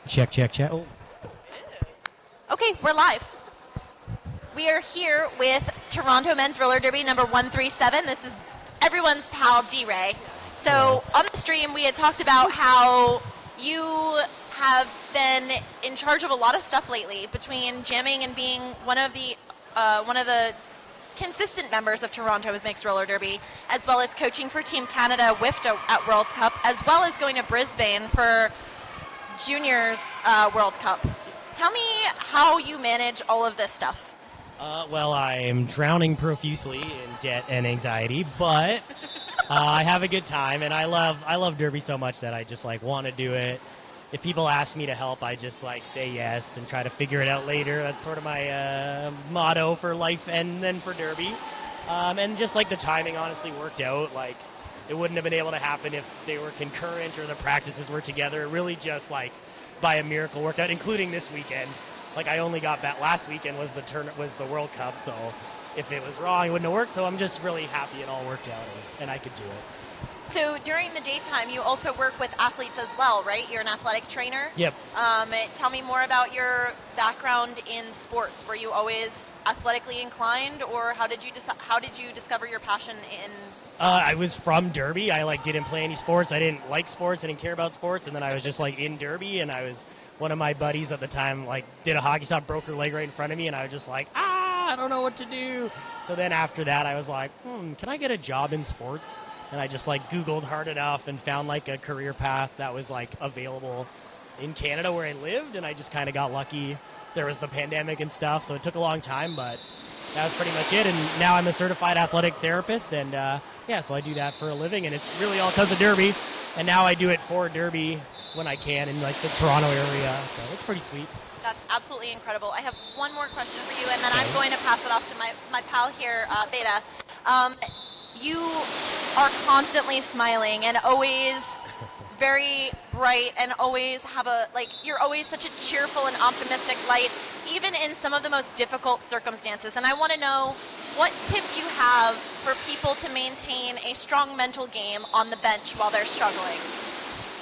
Check, check, check. Oh. Okay, we're live. We are here with Toronto Men's Roller Derby number 137. This is everyone's pal D-Ray. So on the stream, we had talked about how you have been in charge of a lot of stuff lately, between jamming and being one of the consistent members of Toronto's Mixed Roller Derby, as well as coaching for Team Canada WIFT at World Cup, as well as going to Brisbane for Juniors World Cup. Tell me how you manage all of this stuff. Well, I am drowning profusely in debt and anxiety, but I have a good time, and I love Derby so much that I just want to do it. If people ask me to help, I just say yes and try to figure it out later. That's sort of my motto for life and then for Derby. And just the timing honestly worked out. It wouldn't have been able to happen if they were concurrent or the practices were together. It really just by a miracle worked out, including this weekend. I only got back last weekend was the World Cup, so if it was wrong, it wouldn't have worked. So I'm just really happy it all worked out and I could do it. So during the daytime, you also work with athletes as well, right? You're an athletic trainer? Yep. Tell me more about your background in sports. Were you always athletically inclined, or how did you discover your passion in? I was from Derby. I didn't play any sports. I didn't like sports. I didn't care about sports. And then I was just in Derby, and I was one of my buddies at the time did a hockey stop, broke her leg right in front of me, and I was just I don't know what to do. So then after that, I was can I get a job in sports? And I just Googled hard enough and found a career path that was available in Canada where I lived, and I just kind of got lucky. There was the pandemic and stuff, so it took a long time, but that was pretty much it. And now I'm a certified athletic therapist, and so I do that for a living, and it's really all because of Derby. And now I do it for Derby when I can in the Toronto area, so it's pretty sweet. That's absolutely incredible. I have one more question for you, and then I'm going to pass it off to my pal here, Beta. You are constantly smiling and always very bright, and always have you're always such a cheerful and optimistic light, even in some of the most difficult circumstances. And I want to know what tip you have for people to maintain a strong mental game on the bench while they're struggling.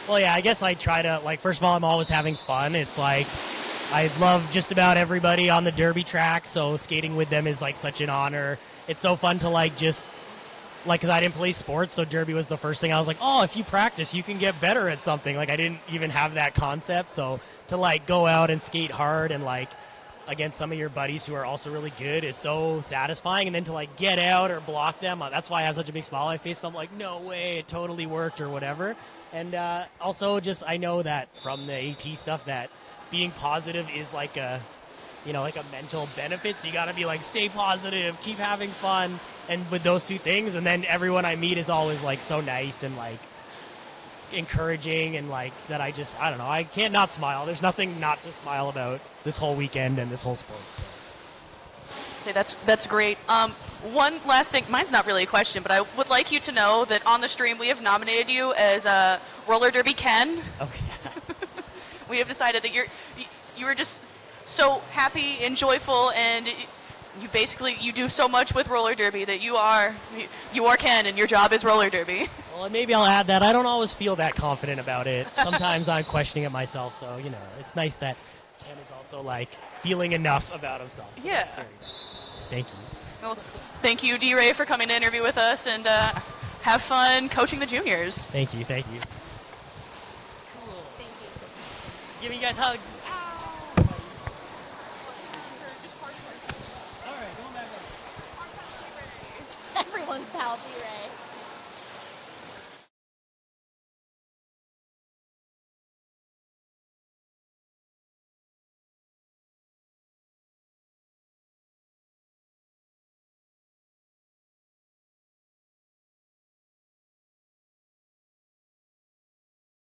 Well, yeah, I guess I try to, first of all, I'm always having fun. It's I love just about everybody on the Derby track, so skating with them is such an honor. It's so fun to just because I didn't play sports, so Derby was the first thing. I was if you practice, you can get better at something. I didn't even have that concept, so to go out and skate hard and against some of your buddies who are also really good is so satisfying. And then to get out or block them, that's why I have such a big smile on my face. I'm no way, it totally worked or whatever. And also just I know that from the AT stuff that being positive is a mental benefit. So you got to be stay positive, keep having fun, and with those two things. And then everyone I meet is always so nice and encouraging, and that I don't know, I can't not smile. There's nothing not to smile about this whole weekend and this whole sport. Say that's great. One last thing, mine's not really a question, but I would like you to know that on the stream we have nominated you as Roller Derby Ken. Oh yeah. We have decided that you were just so happy and joyful, and you do so much with roller derby that you are Ken, and your job is roller derby. Well, maybe I'll add that I don't always feel that confident about it. Sometimes I'm questioning it myself, so it's nice that Ken is also feeling enough about himself. So yeah, that's very nice. Thank you. Well, thank you, D-Ray, for coming to interview with us, and have fun coaching the juniors. Thank you. Cool. Thank you. Giving you guys hugs. Everyone's pal, D-Ray.